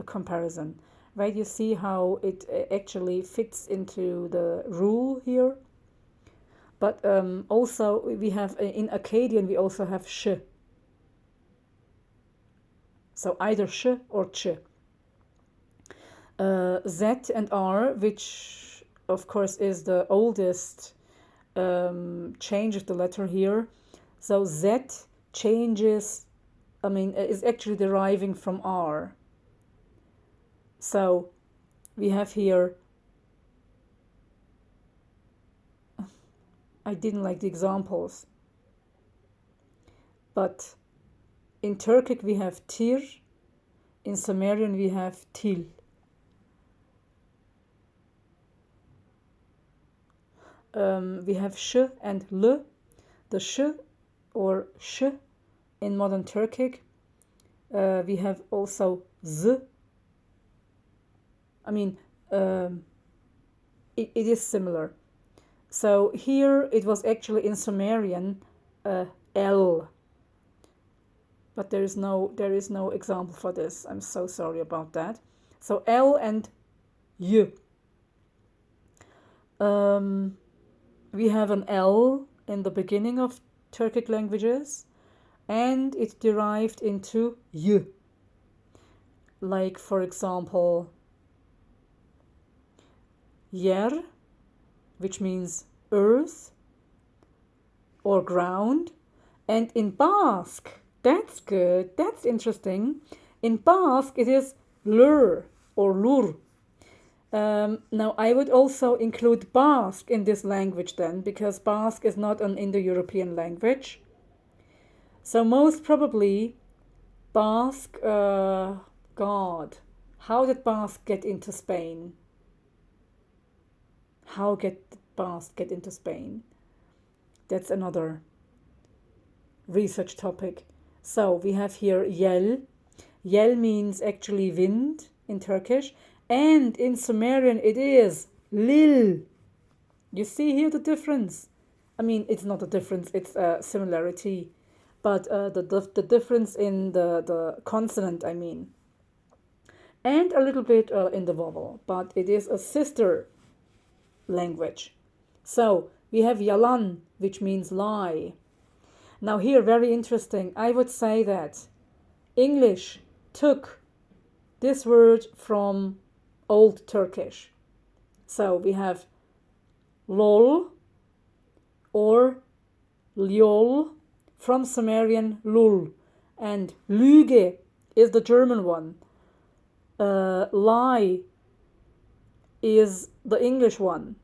comparison, right? You see how it actually fits into the rule here. But also we have in Akkadian we also have sh. So either sh or ch. Z and R, which of course is the oldest change of the letter here. So Z changes, I mean, is actually deriving from R. So we have here, I didn't like the examples, but in Turkic we have tir, in Sumerian we have til. We have sh and l. The sh or sh in modern Turkic. We have also z. I mean, it is similar. So here it was actually in Sumerian L, but there is no example for this. I'm so sorry about that. So L and Y. We have an L in the beginning of Turkic languages, and it derived into Y. Like, for example, yer, which means earth or ground. And in Basque, that's good, that's interesting. In Basque, it is lur or lur. Now, I would also include Basque in this language then, because Basque is not an Indo-European language. So most probably, Basque, God, how did Basque get into Spain? How did Basque get into Spain? That's another research topic. So we have here yel. Yel means actually wind in Turkish, and in Sumerian it is lil. You see here the difference? I mean, it's not a difference, it's a similarity, but the difference in the consonant, I mean, and a little bit in the vowel, but it is a sister language. So we have yalan, which means lie. Now here, very interesting, I would say that English took this word from Old Turkish. So we have lol or lyol, from Sumerian lul, and lüge is the German one. Lie is the English one,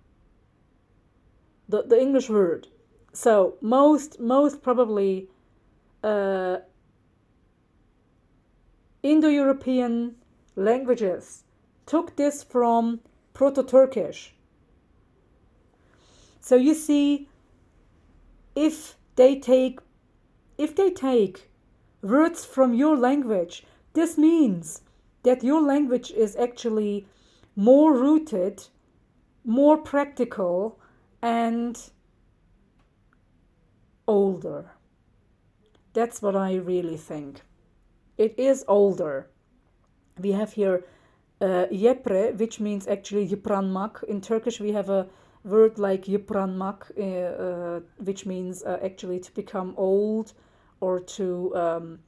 the English word. So most probably Indo-European languages took this from Proto-Turkish. So you see, if they take words from your language, this means that your language is actually more rooted, more practical, and older. That's what I really think. It is older. We have here yepre, which means actually yıpranmak. In Turkish we have a word like yıpranmak, which means actually to become old or to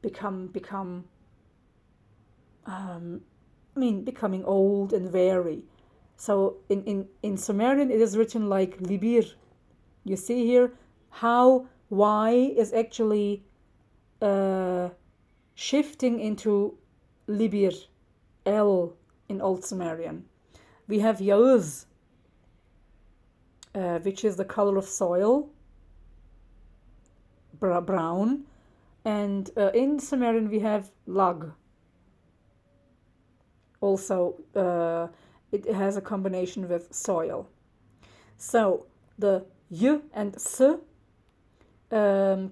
becoming old and weary. So in Sumerian it is written like libir. You see here how Y is actually shifting into libir, L in Old Sumerian. We have yağız, which is the color of soil, brown, and in Sumerian we have lag. Also, it has a combination with soil. So the y and s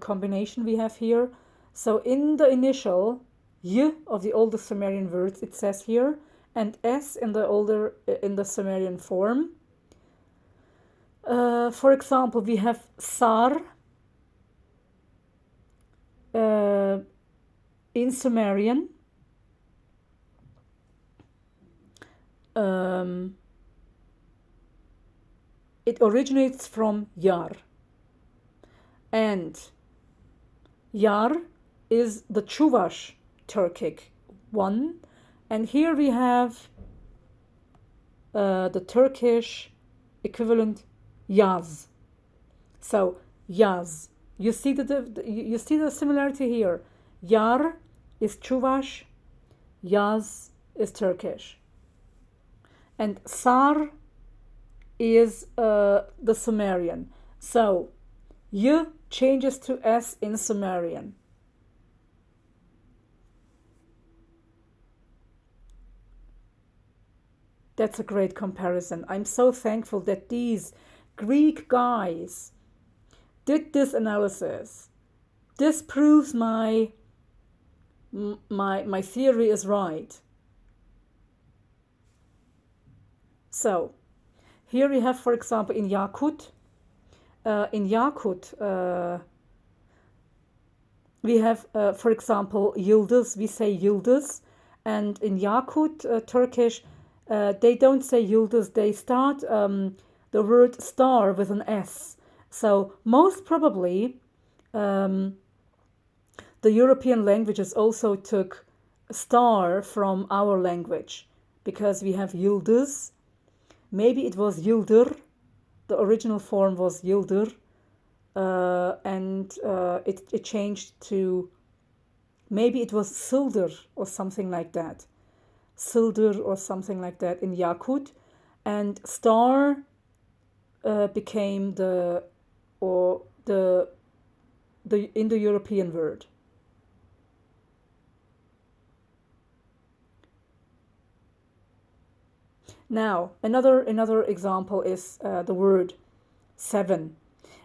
combination we have here. So in the initial y of the older Sumerian words, it says here, and s in the Sumerian form. For example, we have sar in Sumerian. It originates from yar, and yar is the çuvaş Turkic one, and here we have the Turkish equivalent yaz. So yaz, you see the similarity here. Yar is çuvaş, yaz is Turkish, and sar is the Sumerian. So y changes to s in Sumerian. That's a great comparison. I'm so thankful that these Greek guys did this analysis. This proves my theory is right. So here we have, for example, in Yakut, we have, for example, yıldız. We say yıldız, and in Yakut, Turkish, they don't say yıldız. They start the word star with an S. So most probably, the European languages also took star from our language, because we have yıldız. Maybe it was yıldır. The original form was yıldır, and it changed to, maybe it was sıldır or something like that. Sıldır or something like that in Yakut, and star became the Indo-European word. Now, another example is the word seven.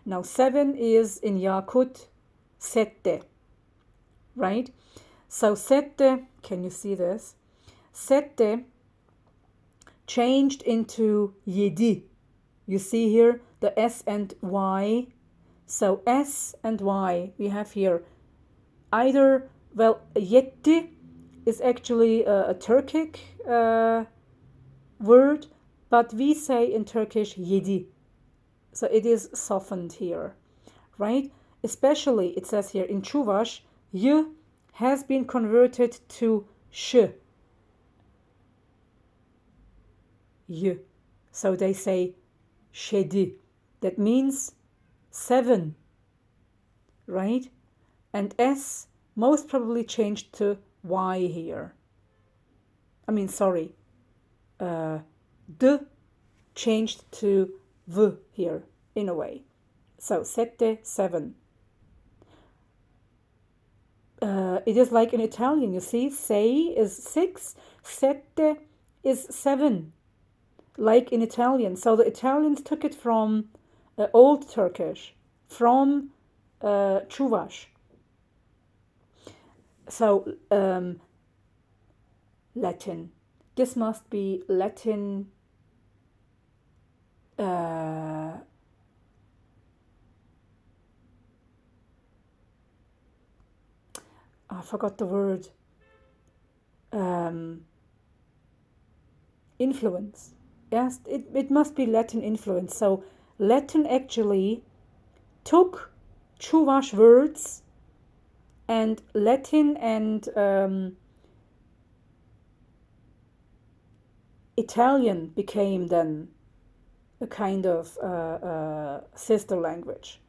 Now, seven is in Yakut sette, right? So sette, can you see this? Sette changed into yedi. You see here the S and Y. So S and Y we have here. Either, well, yetti is actually a Turkic word, but we say in Turkish yedi. So it is softened here, right? Especially, it says here in çuvaş, y has been converted to sh. Y. So they say 7. That means 7, right? And S most probably changed to Y here. I mean, sorry. D changed to V here, in a way. So, 7. It is like in Italian, you see, sei is 6, sette is 7, like in Italian. So the Italians took it from Old Turkish, from çuvaş. So Latin. This must be Latin. I forgot the word. Influence. Yes, it must be Latin influence. So Latin actually took çuvaş words, and Latin and Italian became then a kind of sister language,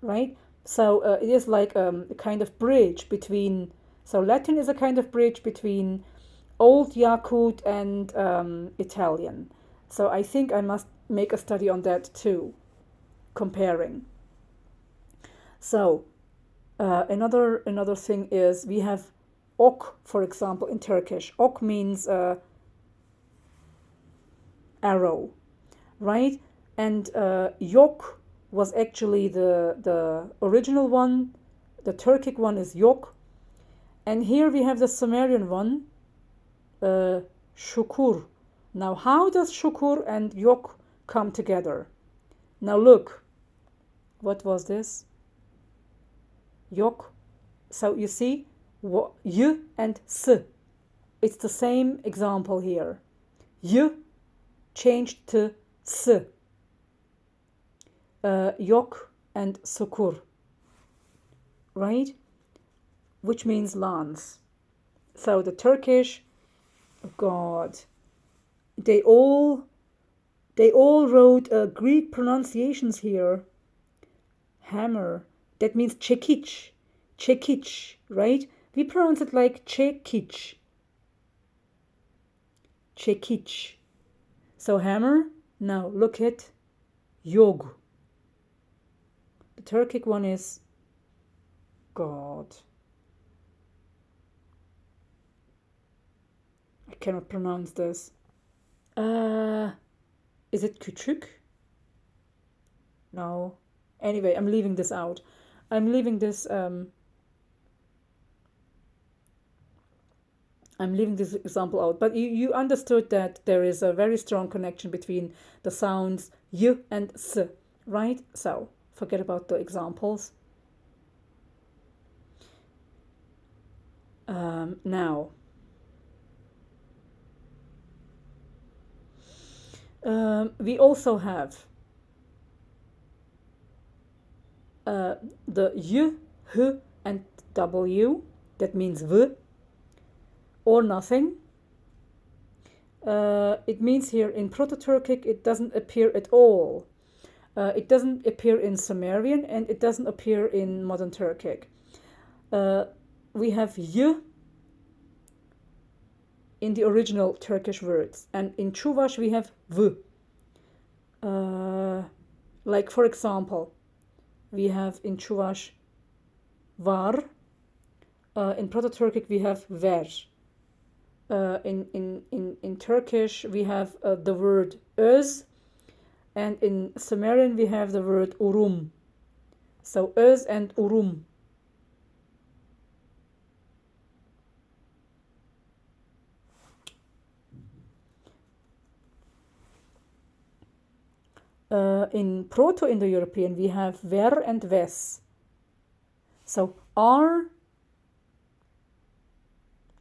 right? So it is like a kind of bridge between, so Latin is a kind of bridge between Old Yakut and Italian. So I think I must make a study on that too, comparing. So another thing is we have ok, for example, in Turkish. Ok means arrow, right? And yok was actually the original one. The Turkic one is yok. And here we have the Sumerian one, shukur. Now, how does shukur and yok come together? Now look, what was this? Yok. So you see, y and s. It's the same example here. Y changed to s. Yok and sukur, right? Which means lance. So the Turkish, oh God, they all wrote Greek pronunciations here. Hammer, that means çekiç, right? We pronounce it like çekiç, çekiç. So hammer. Now look at yog. The Turkic one is, God, I cannot pronounce this. Is it küçük? No. Anyway, I'm leaving this out. I'm leaving this example out. But you understood that there is a very strong connection between the sounds y and s, right? So forget about the examples. Now, we also have the y, h, and w. That means v or nothing. It means here in Proto-Turkic it doesn't appear at all. It doesn't appear in Sumerian and it doesn't appear in Modern Turkic. We have y in the original Turkish words, and in çuvaş we have v. Like for example, we have in çuvaş var. In Proto-Turkic we have ver. In Turkish we have the word öz, and in Sumerian we have the word urum. So öz and urum. In Proto-Indo-European we have ver and ves. So R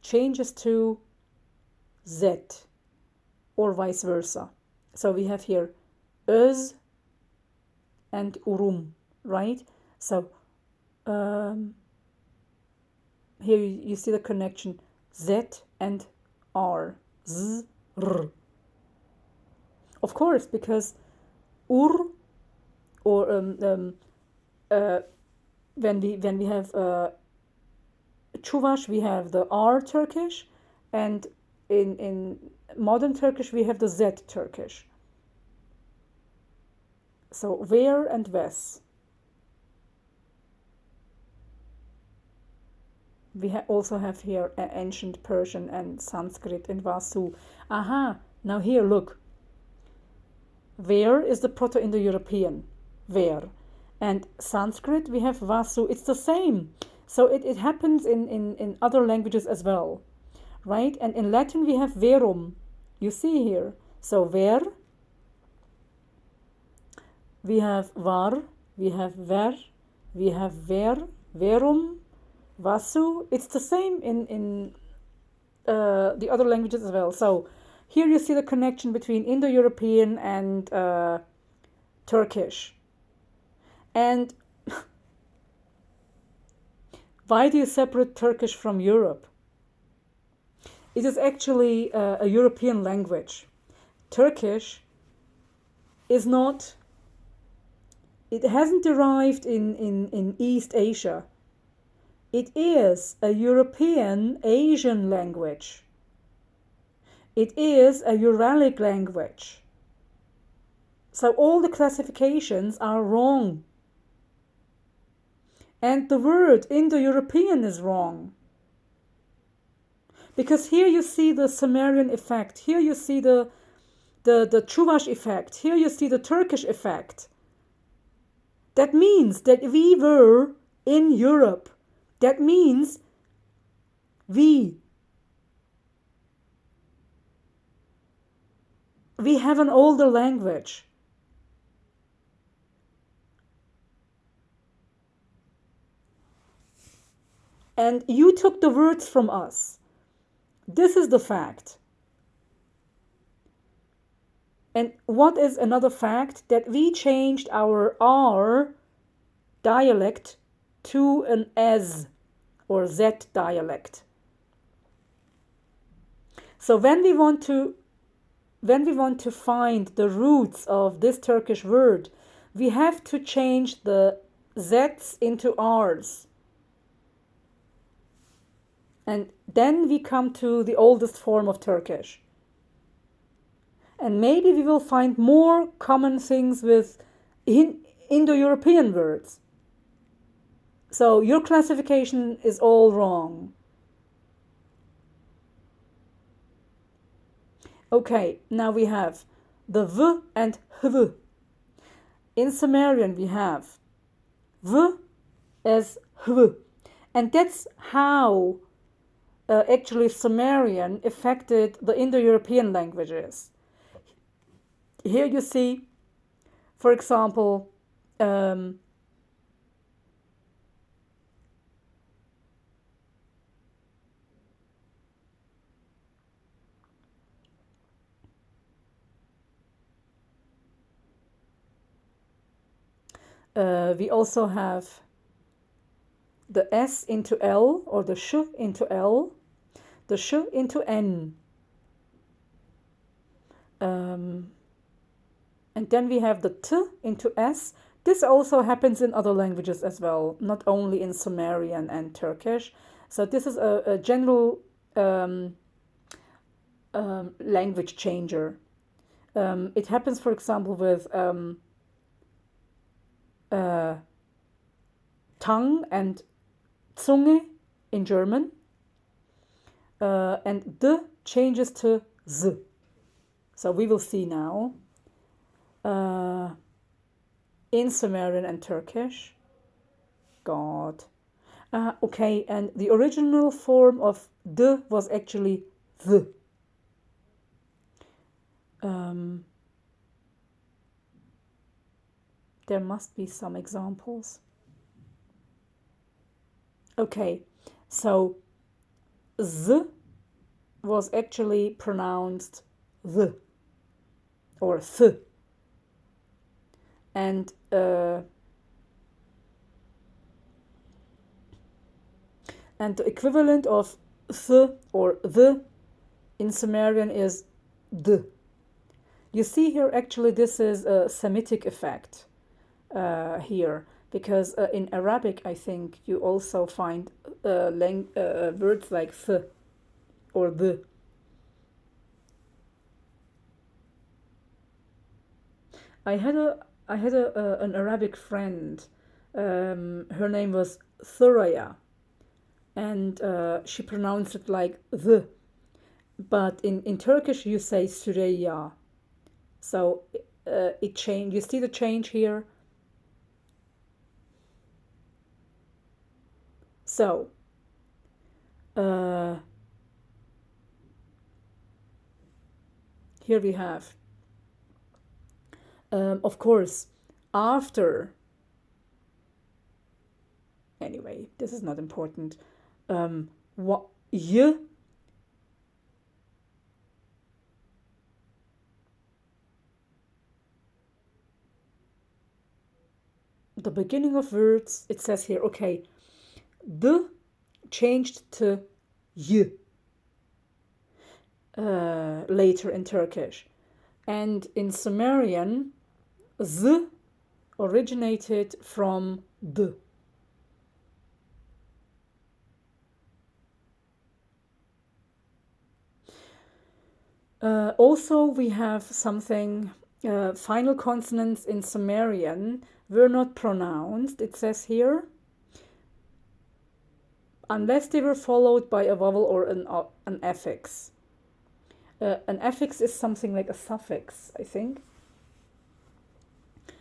changes to Z or vice versa. So we have here öz and urum, right? So here you see the connection Z and R. Z, R. Of course, because ur, or when we have çuvaş, we have the R Turkish, and in modern Turkish we have the Z Turkish. So where and wes. We also have here ancient Persian and Sanskrit in Vasu. Aha, now here look. Where is the Proto-Indo-European? Where? And Sanskrit, we have Vasu. It's the same. So it happens in other languages as well, right? And in Latin, we have verum. You see here. So where, we have var, we have ver, we have ver, verum, Vasu. It's the same in the other languages as well. So here you see the connection between Indo-European and Turkish. And why do you separate Turkish from Europe? It is actually a European language. Turkish is not, it hasn't derived in East Asia. It is a European Asian language. It is a Uralic language. So all the classifications are wrong. And the word Indo-European is wrong. Because here you see the Sumerian effect. Here you see the çuvaş effect. Here you see the Turkish effect. That means that we were in Europe. That means we have an older language. And you took the words from us. This is the fact. And what is another fact? That we changed our R dialect to an S or Z dialect. So when we want to find the roots of this Turkish word, we have to change the Z's into R's. And then we come to the oldest form of Turkish. And maybe we will find more common things with Indo-European words. So your classification is all wrong. Okay, now we have the V and HV. In Sumerian we have V as HV. And that's how actually Sumerian affected the Indo-European languages. Here you see, for example, we also have the S into L, or the sh into L, the sh into N. And then we have the T into S. This also happens in other languages as well, not only in Sumerian and Turkish. So this is a general language changer. It happens, for example, with tongue and Zunge in German. And D changes to Z. So we will see now in Sumerian and Turkish. God. Okay, and the original form of D was actually the. There must be some examples. Okay, so Z was actually pronounced the or th. And the equivalent of th or the in Sumerian is d. You see here, actually, this is a Semitic effect here, because in Arabic, I think you also find words like th or the. I had an Arabic friend. Her name was Thuraya, and she pronounced it like the. But in Turkish, you say Süreyya. So it changed. You see the change here? So here we have, of course, after, anyway, this is not important. What y, the beginning of words, it says here, okay, the changed to y later in Turkish. And in Sumerian, z originated from d. Also, we have something, final consonants in Sumerian were not pronounced, it says here, unless they were followed by a vowel or an affix. An affix is something like a suffix, I think.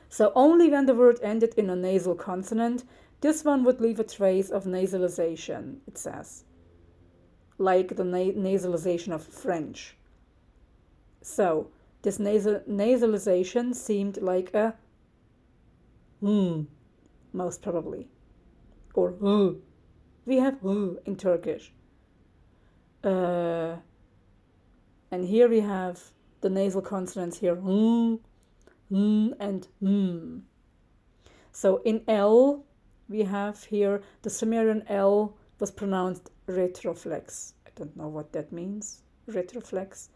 So only when the word ended in a nasal consonant, this one would leave a trace of nasalization, it says, like the nasalization of French. So this nasalization seemed like a most probably, or we have in Turkish. And here we have the nasal consonants here, and So in L, we have here the Sumerian L was pronounced retroflex. I don't know what that means, retroflex.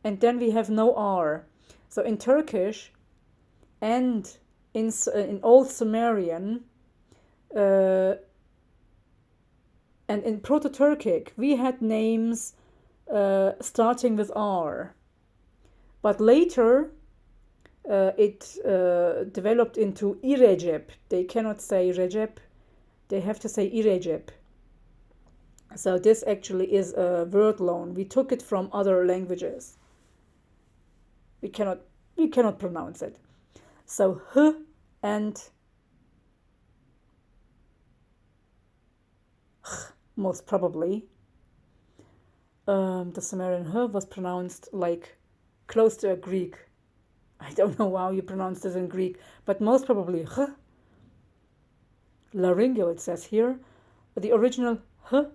And then we have no R. So in Turkish and in Old Sumerian and in Proto-Turkic, we had names starting with R. But later it developed into İrecep. They cannot say Recep, they have to say İrecep. So this actually is a word loan. We took it from other languages. We cannot pronounce it. So h and most probably the Sumerian h was pronounced like close to a Greek. I don't know how you pronounce this in Greek, but most probably h. Laryngeal, it says here. The original h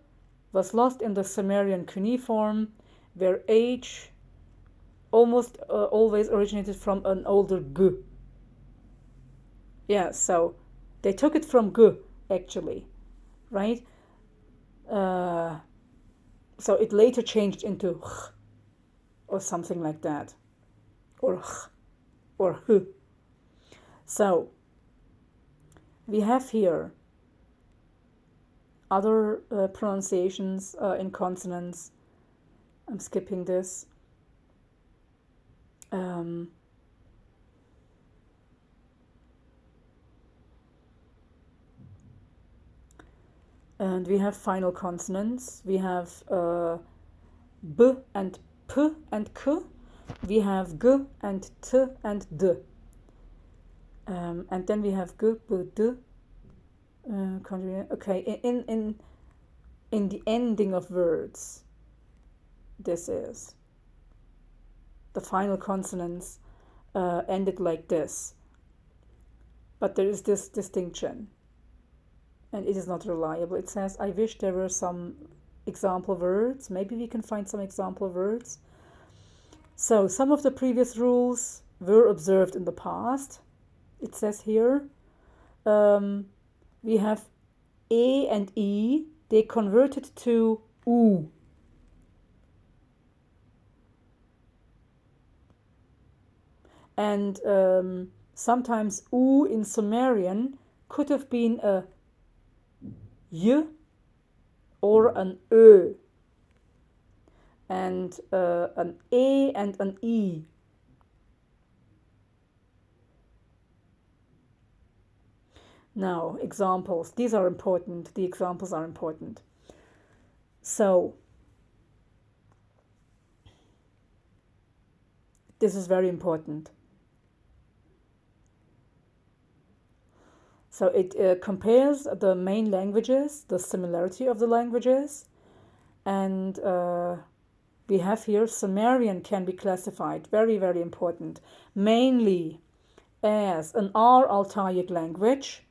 was lost in the Sumerian cuneiform, where h almost always originated from an older g. Yeah, so they took it from g, actually, right? So it later changed into ch, or something like that, or ch, or h. So we have here other pronunciations in consonants. I'm skipping this. And we have final consonants. We have b and p and k. We have g and t and d. And then we have g, b, d. Okay, in the ending of words, this is the final consonants ended like this. But there is this distinction, and it is not reliable. It says, I wish there were some example words. Maybe we can find some example words. So some of the previous rules were observed in the past. It says here, we have A and E, they converted to U. And sometimes U in Sumerian could have been a Y or an Ö, and an E and an E. Now, examples. These are important. The examples are important. So, this is very important. So it compares the main languages, the similarity of the languages, and we have here Sumerian can be classified, very, very important, mainly as an altaic language,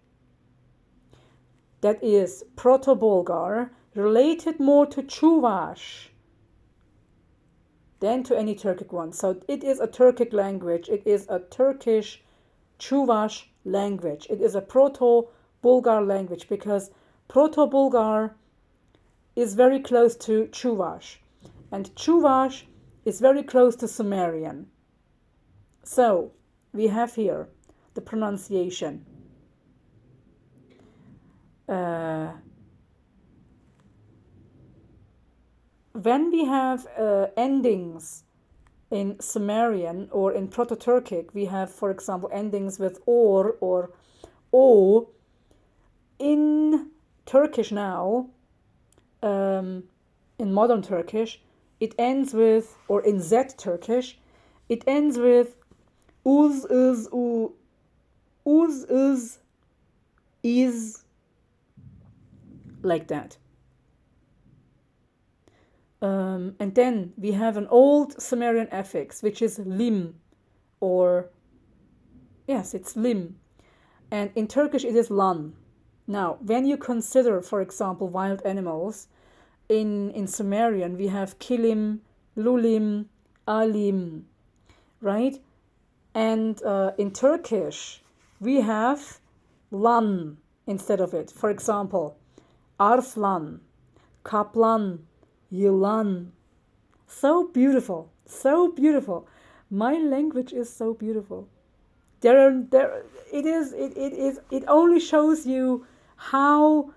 that is Proto-Bulgar, related more to çuvaş than to any Turkic one. So it is a Turkic language. It is a Turkish çuvaş language. It is a Proto-Bulgar language because Proto-Bulgar is very close to çuvaş, and çuvaş is very close to Sumerian. So we have here the pronunciation. When we have endings in Sumerian or in Proto-Turkic, we have, for example, endings with or o. In Turkish now, in modern Turkish, it ends with, or in Z Turkish, it ends with uz, is, u, uz, is, like that. And then we have an old Sumerian affix, which is lim, or yes, it's lim. And in Turkish, it is lan. Now, when you consider, for example, wild animals, in Sumerian, we have kilim, lulim, alim, right? And in Turkish, we have lan instead of it. For example, arslan, kaplan, yılan. So beautiful, so beautiful. My language is so beautiful. It only shows you how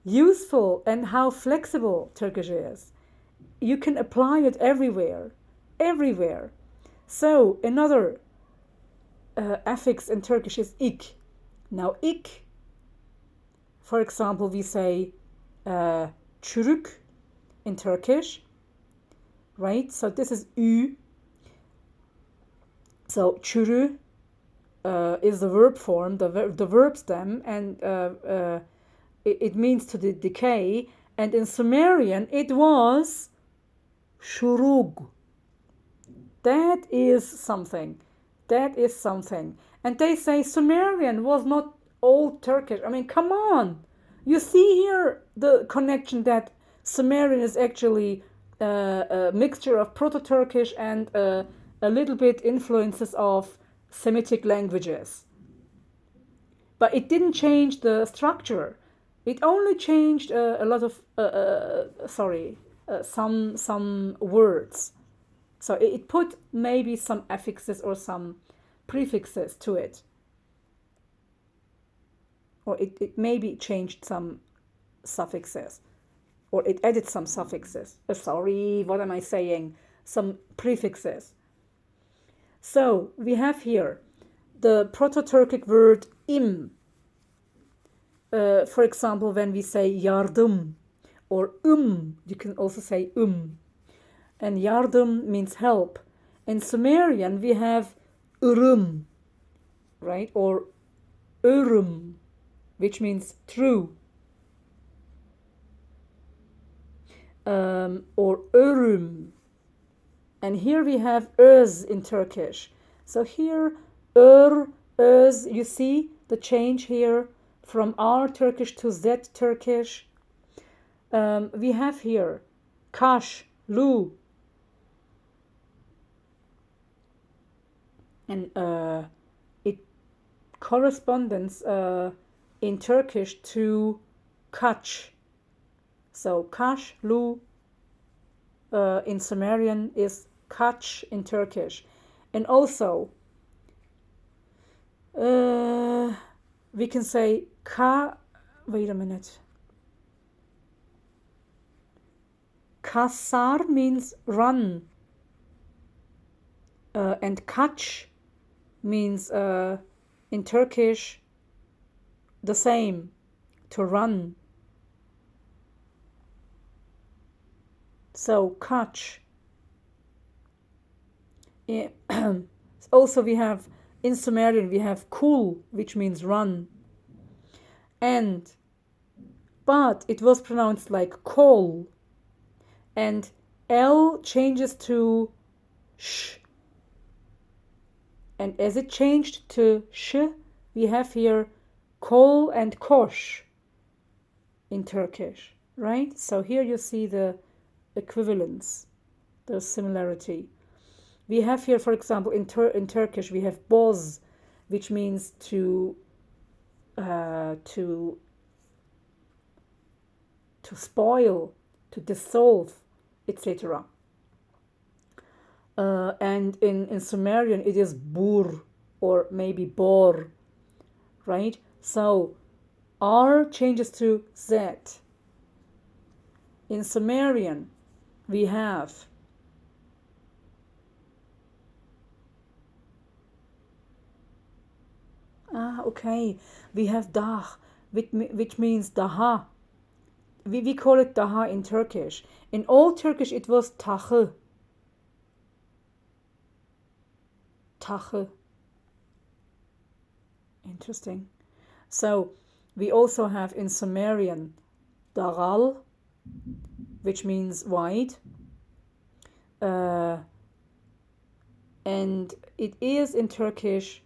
useful and how flexible Turkish is. You can apply it everywhere. So another affix in Turkish is ik. Now ik, for example, we say çürük in Turkish, right? So this is ü. So çürü is the verb form, the verb stem, and it means to decay. And in Sumerian, it was şurug. That is something. And they say Sumerian was not old Turkish. I mean, come on. You see here the connection that Sumerian is actually a mixture of Proto-Turkish and a little bit influences of Semitic languages. But it didn't change the structure. It only changed a lot of, some words. So it put maybe some affixes or some prefixes to it. Or it maybe changed some suffixes. Or it added some suffixes. What am I saying? Some prefixes. So we have here the Proto-Turkic word im. For example, when we say yardım or you can also say And yardım means help. In Sumerian, we have ürüm, right? Or örüm, which means true. Or örüm. And here we have öz in Turkish. So here, öz, you see the change here from R Turkish to Z Turkish. We have here kaş, lu. And it corresponds in Turkish to kaç. So kaş, lu in Sumerian is kaç in Turkish. And also, we can say wait a minute. Kasar means run. And kaç means in Turkish the same, to run. So kaç. Also we have, in Sumerian we have kul, which means run. But it was pronounced like kol. And L changes to sh. And as it changed to sh, we have here kol and kosh in Turkish, right? So here you see the equivalence, the similarity. We have here, for example, in Turkish, we have boz, which means to spoil, to dissolve, etc. And in Sumerian, it is bur, or maybe bor, right? So R changes to Z. In Sumerian, we have okay, we have dah, which means daha. We call it daha in Turkish. In Old Turkish, it was tahı. Tahı. Interesting. So we also have in Sumerian dagal, which means wide. And it is in Turkish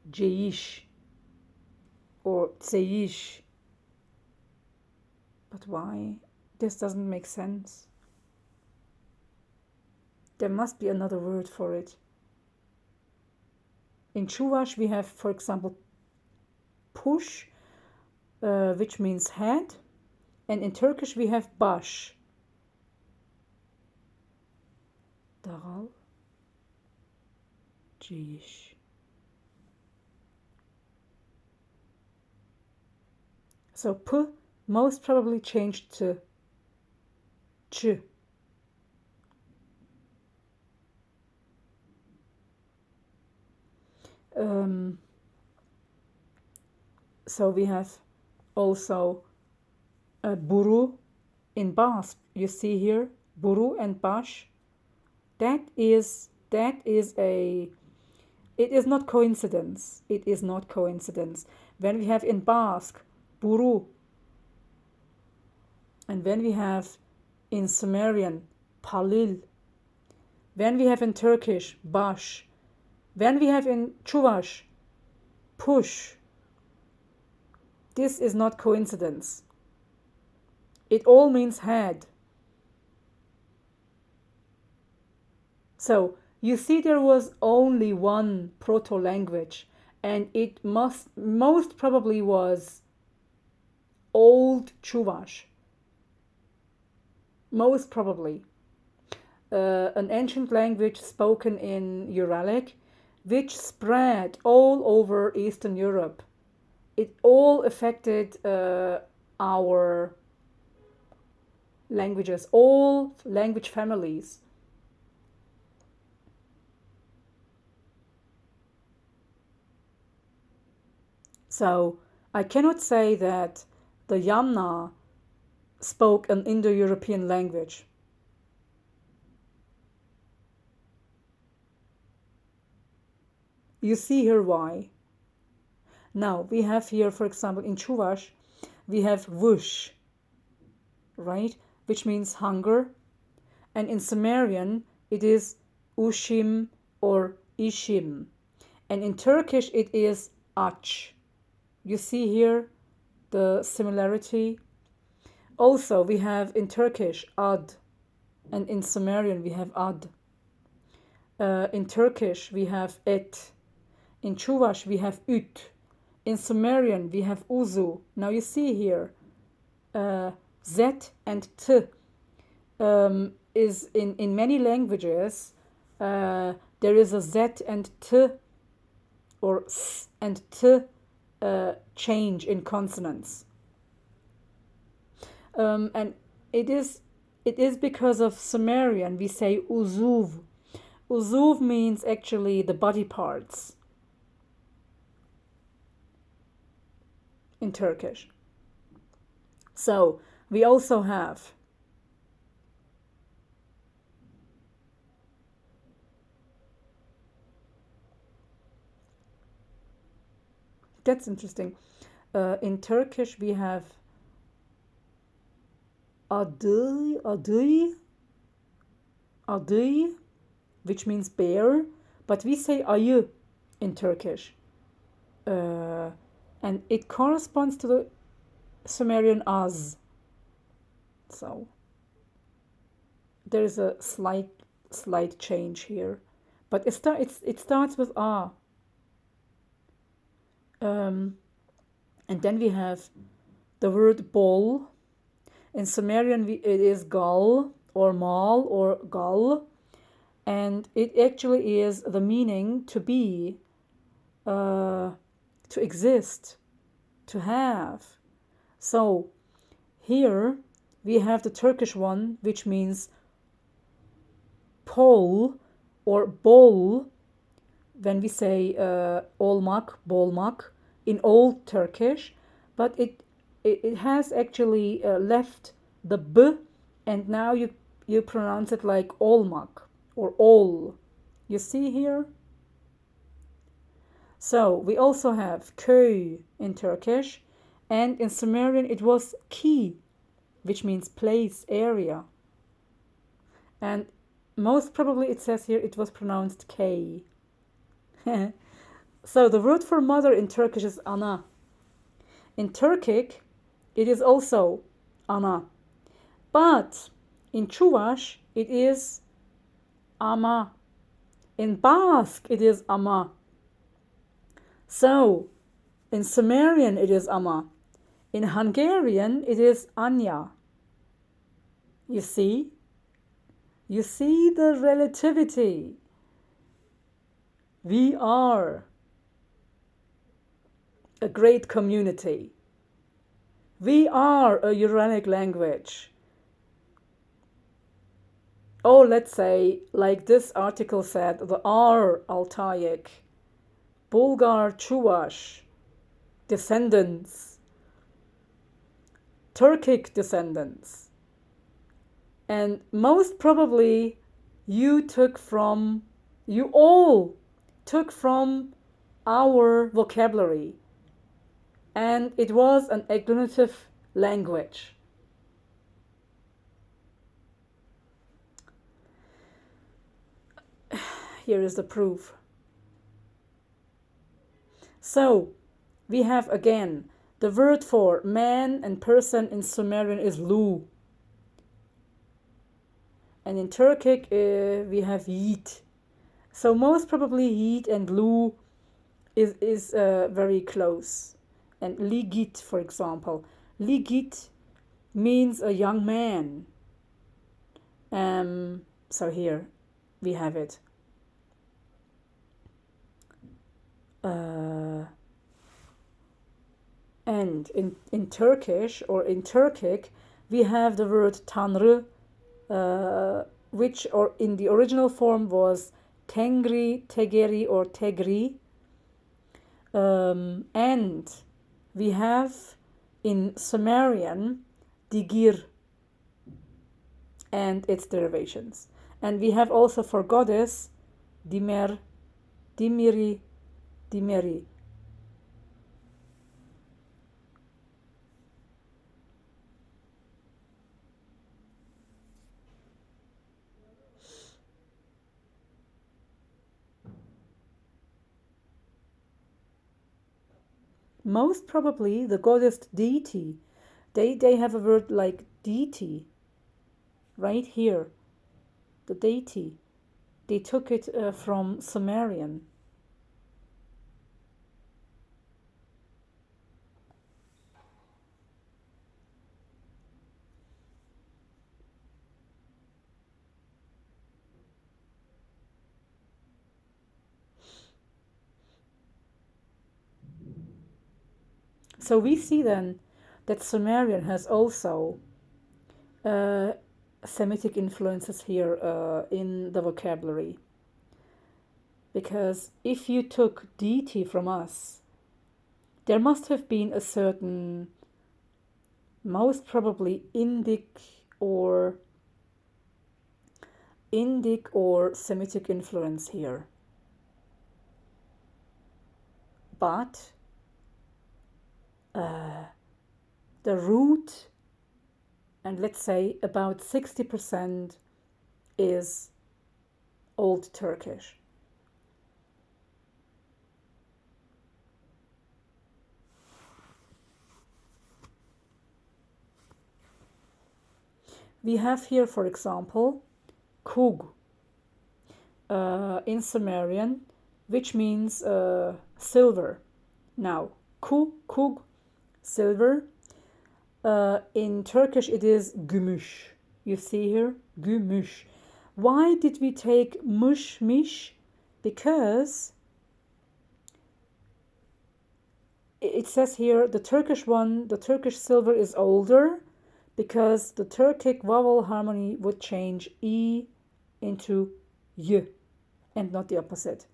ceyiş or tseyiş. But why? This doesn't make sense. There must be another word for it. In çuvaş we have, for example, push, which means head. And in Turkish we have baş. Dagal, ceyiş. So p most probably changed to ç. So we have also buru in Basque. You see here buru and baş. It is not coincidence. It is not coincidence. When we have in Basque buru, and when we have in Sumerian palil, when we have in Turkish baş, when we have in çuvaş push, this is not coincidence. It all means head. So you see, there was only one proto-language, and it most probably was Old çuvaş. Most probably. An ancient language spoken in Uralic, which spread all over Eastern Europe. It all affected our languages, all language families. So I cannot say that the Yamna spoke an Indo-European language. You see here why. Now we have here, for example, in çuvaş, we have vush, right, which means hunger. And in Sumerian, it is ushim or ishim. And in Turkish, it is aç. You see here the similarity. Also, we have in Turkish ad, and in Sumerian we have ad. In Turkish we have et. In çuvaş we have üt. In Sumerian we have uzu. Now you see here, z and t is in many languages there is a Z and T or S and T change in consonants. And it is because of Sumerian. We say uzuv. Uzuv means actually the body parts in Turkish. So we also have that's interesting. In Turkish we have adı, which means bear, but we say ayı in Turkish. And it corresponds to the Sumerian az. So there is a slight change here, but it starts with a. And then we have the word bol. In Sumerian it is gal or mal or gal, and it actually is the meaning to be, to exist, to have. So here we have the Turkish one, which means pol or bol, when we say olmak, bolmak in Old Turkish, but it has actually left the b, and now you pronounce it like olmak or ol. You see here? So we also have köy in Turkish, and in Sumerian it was ki, which means place, area. And most probably it says here it was pronounced k. So the word for mother in Turkish is ana. In Turkic it is also ana. But in çuvaş it is ama. In Basque it is ama. So in Sumerian it is ama. In Hungarian it is anya. You see? You see the relativity. We are a great community. We are a Uralic language. Oh, let's say, like this article said, the R altaic, Bulgar çuvaş descendants, Turkic descendants. And most probably you all took from our vocabulary. And it was an agglutinative language. Here is the proof. So we have again the word for man and person in Sumerian is lu. And in Turkic we have yiğit. So most probably yiğit and lu is very close. And ligit, for example. Ligit means a young man. So here we have it. And in Turkish or in Turkic we have the word tanrı, which or in the original form was tengri, tegeri or tegri. And we have in Sumerian digir and its derivations. And we have also for goddess dimer, dimiri, dimeri. Most probably the goddess deity. They have a word like deity right here. The deity. They took it from Sumerian. So we see then that Sumerian has also Semitic influences here in the vocabulary. Because if you took deity from us, there must have been a certain, most probably Indic or Semitic influence here. But the root, and let's say about 60% is Old Turkish. We have here, for example, kug in Sumerian, which means silver. Now, kug, silver. In Turkish, it is gümüş. You see here, gümüş. Why did we take mish? Because it says here the Turkish silver is older, because the Turkic vowel harmony would change E into Y and not the opposite.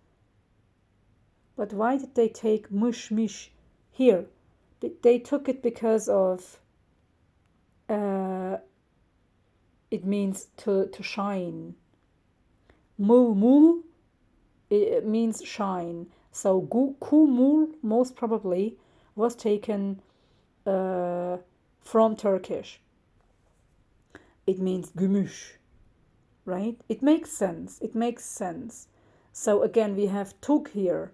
But why did they take mish here? They took it because of it means to shine. Mul, it means shine. So kumul most probably was taken from Turkish. It means gümüş, right? It makes sense. So again, we have tug here.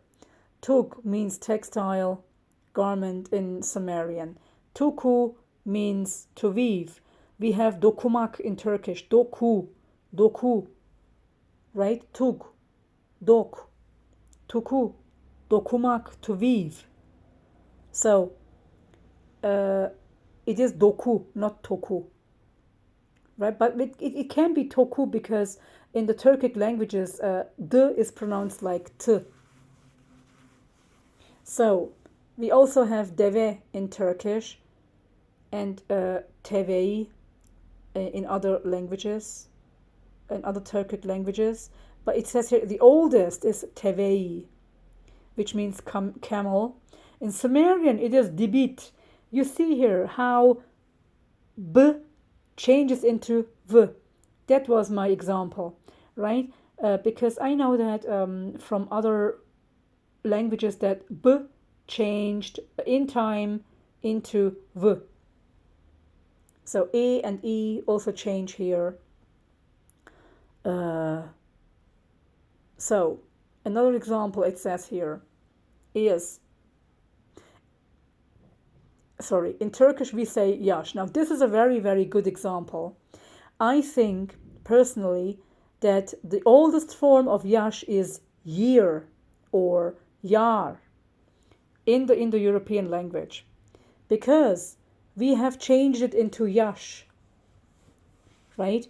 Tug means textile, garment in Sumerian. Tuku means to weave. We have dokumak in Turkish. Doku, right? Tug, dok, tuku, dokumak, to weave. So it is doku, not toku, right? But it can be toku because in the Turkic languages, d is pronounced like t. So we also have deve in Turkish and tevei in other languages, in other Turkic languages. But it says here the oldest is tevei, which means camel. In Sumerian, it is dibit. You see here how b changes into v. That was my example, right? Because I know that from other languages that b changed in time into v. So a and e also change here. So another example it says here is, in Turkish we say yaş. Now this is a very, very good example. I think personally that the oldest form of yaş is year or yar in the Indo-European language, because we have changed it into yaş, right?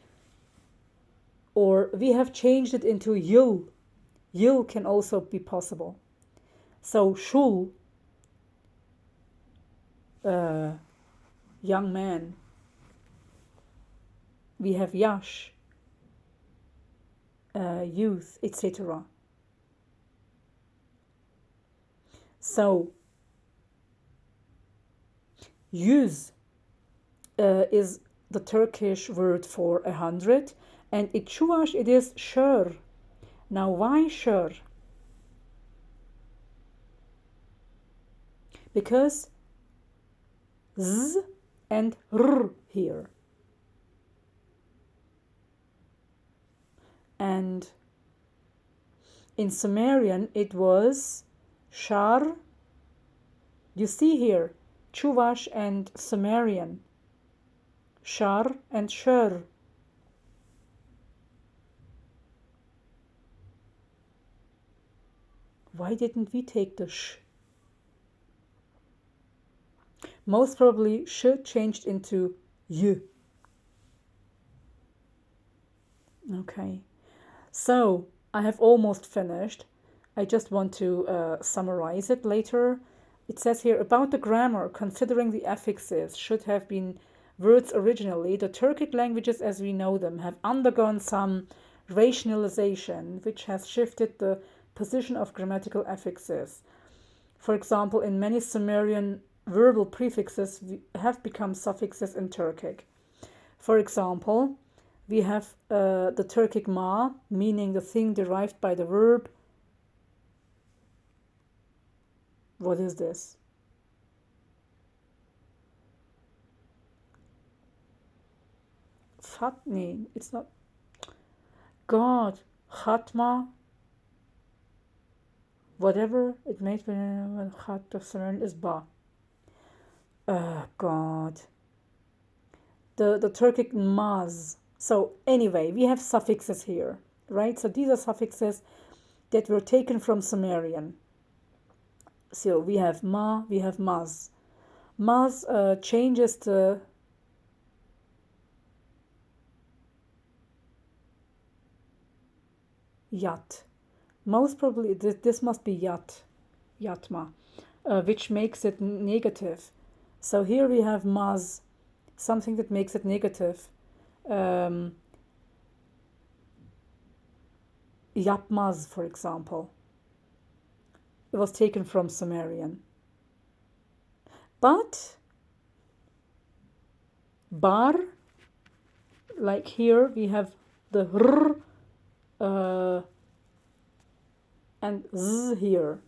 Or we have changed it into yıl. Yıl can also be possible. So shul, young man. We have yaş, youth, etc. So yüz is the Turkish word for 100, and in çuvaş it is şör. Now why şör? Because z and r here. And in Sumerian it was şar. You see here çuvaş and Sumerian, şar and şör. Why didn't we take the sh? Most probably sh changed into y. Okay, so I have almost finished. I just want to summarize it later. It says here, about the grammar, considering the affixes should have been words originally, the Turkic languages as we know them have undergone some rationalization, which has shifted the position of grammatical affixes. For example, in many Sumerian verbal prefixes have become suffixes in Turkic. For example, we have the Turkic ma, meaning the thing derived by the verb. What is this? Fatni, it's not. God, Khatma, whatever it may be, Khat of Sumerian is ba. God. The Turkic maz. So anyway, we have suffixes here, right? So these are suffixes that were taken from Sumerian. So we have ma, we have maz. Maz changes the yat. Most probably this must be yat, yatma, which makes it negative. So here we have maz, something that makes it negative. Yapmaz, for example. It was taken from Sumerian. But bar, like here we have the r and z here.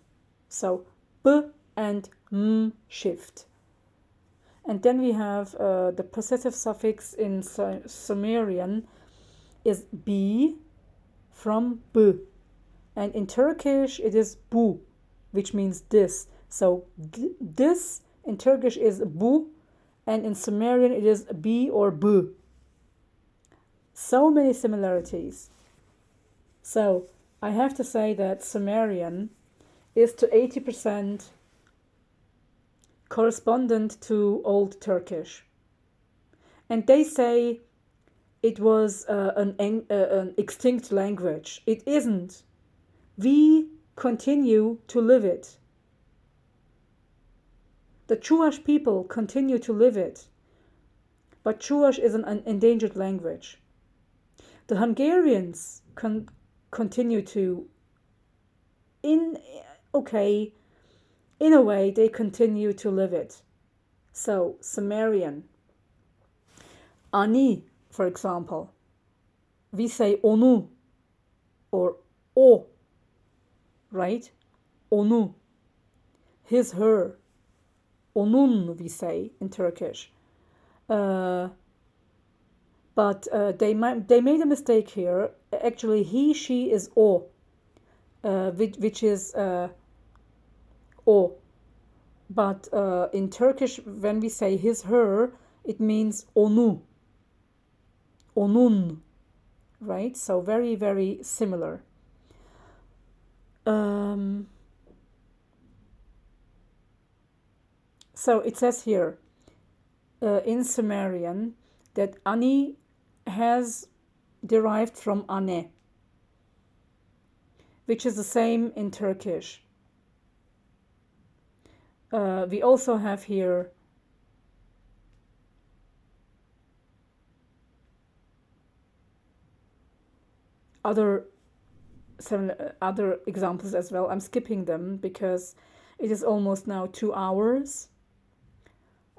So b and m shift. And then we have the possessive suffix in Sumerian is b from b. And in Turkish it is bu, which means this. So this in Turkish is bu, and in Sumerian it is b or bu. So many similarities. So I have to say that Sumerian is to 80% correspondent to Old Turkish. And they say it was an extinct language. It isn't. We continue to live it. The çuvaş people continue to live it. But çuvaş is an endangered language. The Hungarians continue to, in a way, they continue to live it. So, Sumerian. Ani, for example, we say onu or o, right? Onu, his, her. Onun, we say in Turkish. But they made a mistake here. Actually, he, she is o, which is o. But in Turkish, when we say his, her, it means onu, onun, right? So very, very similar. So it says here in Sumerian that ani has derived from ane, which is the same in Turkish. We also have here other examples as well. I'm skipping them because it is almost now 2 hours.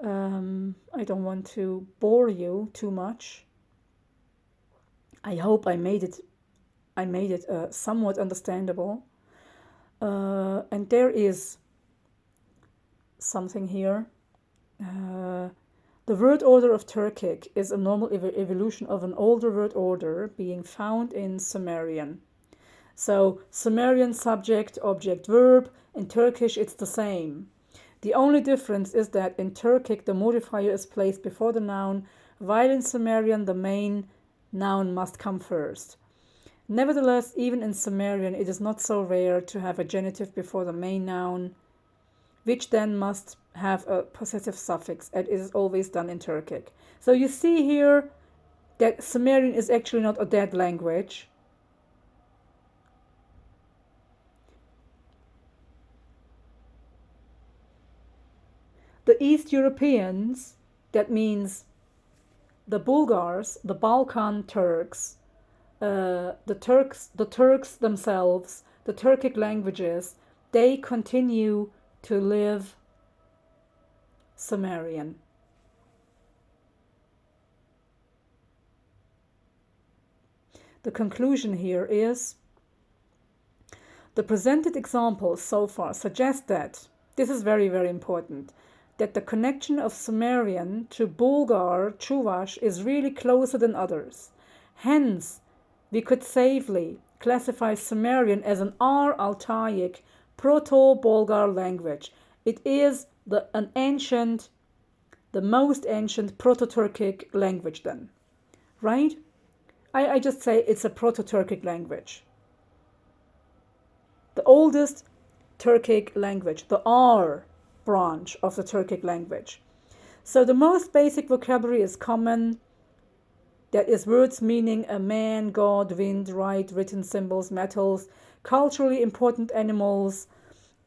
I don't want to bore you too much. I hope I made it somewhat understandable. And there is something here. The word order of Turkic is a normal evolution of an older word order being found in Sumerian. So Sumerian subject, object, verb. In Turkish it's the same. The only difference is that in Turkic the modifier is placed before the noun, while in Sumerian the main noun must come first. Nevertheless, even in Sumerian it is not so rare to have a genitive before the main noun, which then must have a possessive suffix, as is always done in Turkic. So you see here that Sumerian is actually not a dead language. The East Europeans, that means the Bulgars, the Balkan Turks, the Turks themselves, the Turkic languages, they continue to live Sumerian. The conclusion here is the presented examples so far suggest that, this is very, very important, that the connection of Sumerian to Bulgar, çuvaş, is really closer than others. Hence, we could safely classify Sumerian as an altaic proto-Bulgar language. It is the most ancient proto-Turkic language then, right? I just say it's a proto-Turkic language. The oldest Turkic language, the R branch of the Turkic language. So the most basic vocabulary is common. That is words meaning a man, God, wind, right, written symbols, metals, culturally important animals,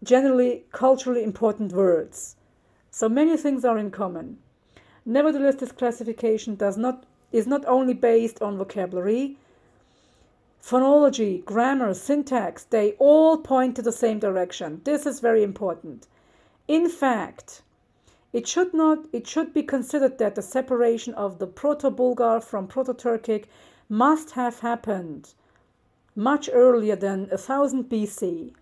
generally culturally important words. So many things are in common. Nevertheless, this classification is not only based on vocabulary. Phonology, grammar, syntax, they all point to the same direction. This is very important. In fact, it should be considered that the separation of the Proto-Bulgar from Proto-Turkic must have happened much earlier than 1000 BC,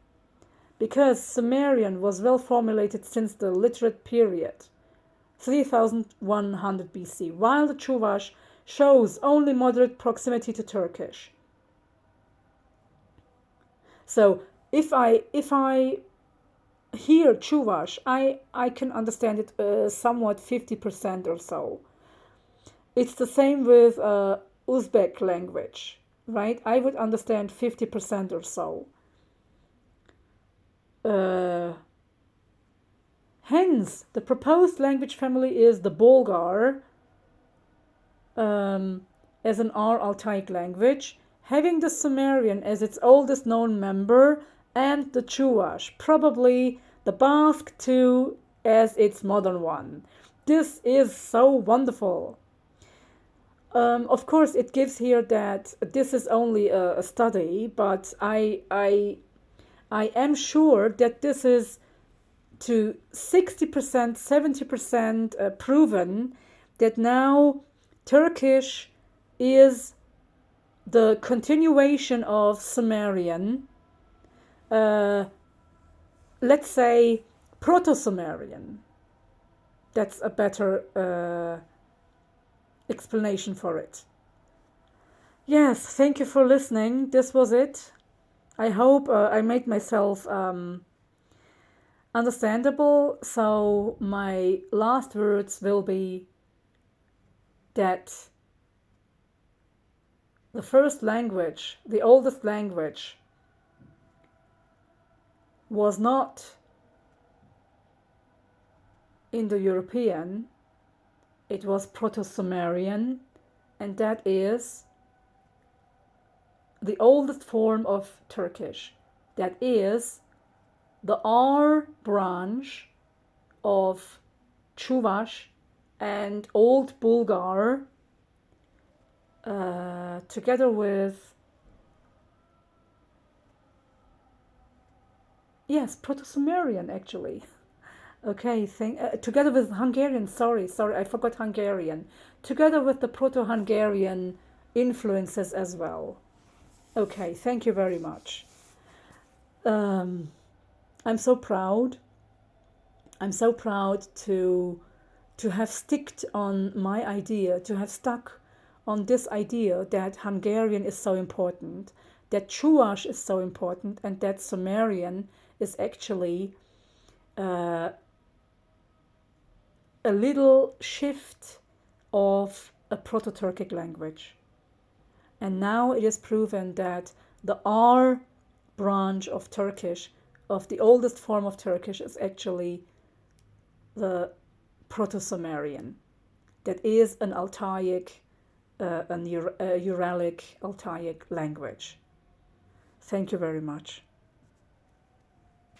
because Sumerian was well formulated since the Literate period, 3100 BC, while the çuvaş shows only moderate proximity to Turkish. So if I hear çuvaş, I can understand it somewhat 50% or so. It's the same with Uzbek language, right? I would understand 50% or so. Hence, the proposed language family is the Bulgar as an altaic language, having the Sumerian as its oldest known member, and the çuvaş, probably the Basque too, as its modern one. This is so wonderful. Of course, it gives here that this is only a study, but I am sure that this is to 60%, 70% proven that now Turkish is the continuation of Sumerian, let's say Proto-Sumerian. That's a better explanation for it. Yes, thank you for listening. This was it. I hope I made myself understandable. So my last words will be that the first language, the oldest language, was not Indo-European, it was Proto-Sumerian, and that is the oldest form of Turkish. That is the R branch of çuvaş and Old Bulgar, together with, yes, Proto-Sumerian actually. Okay, together with Hungarian, sorry, I forgot Hungarian. Together with the Proto-Hungarian influences as well. Okay, thank you very much. I'm so proud. I'm so proud to have stuck on my idea, to have stuck on this idea that Hungarian is so important, that çuvaş is so important, and that Sumerian is actually a little shift of a Proto-Turkic language. And now it is proven that the R branch of Turkish, of the oldest form of Turkish, is actually the Proto-Sumerian. That is an altaic, uralic altaic language. Thank you very much.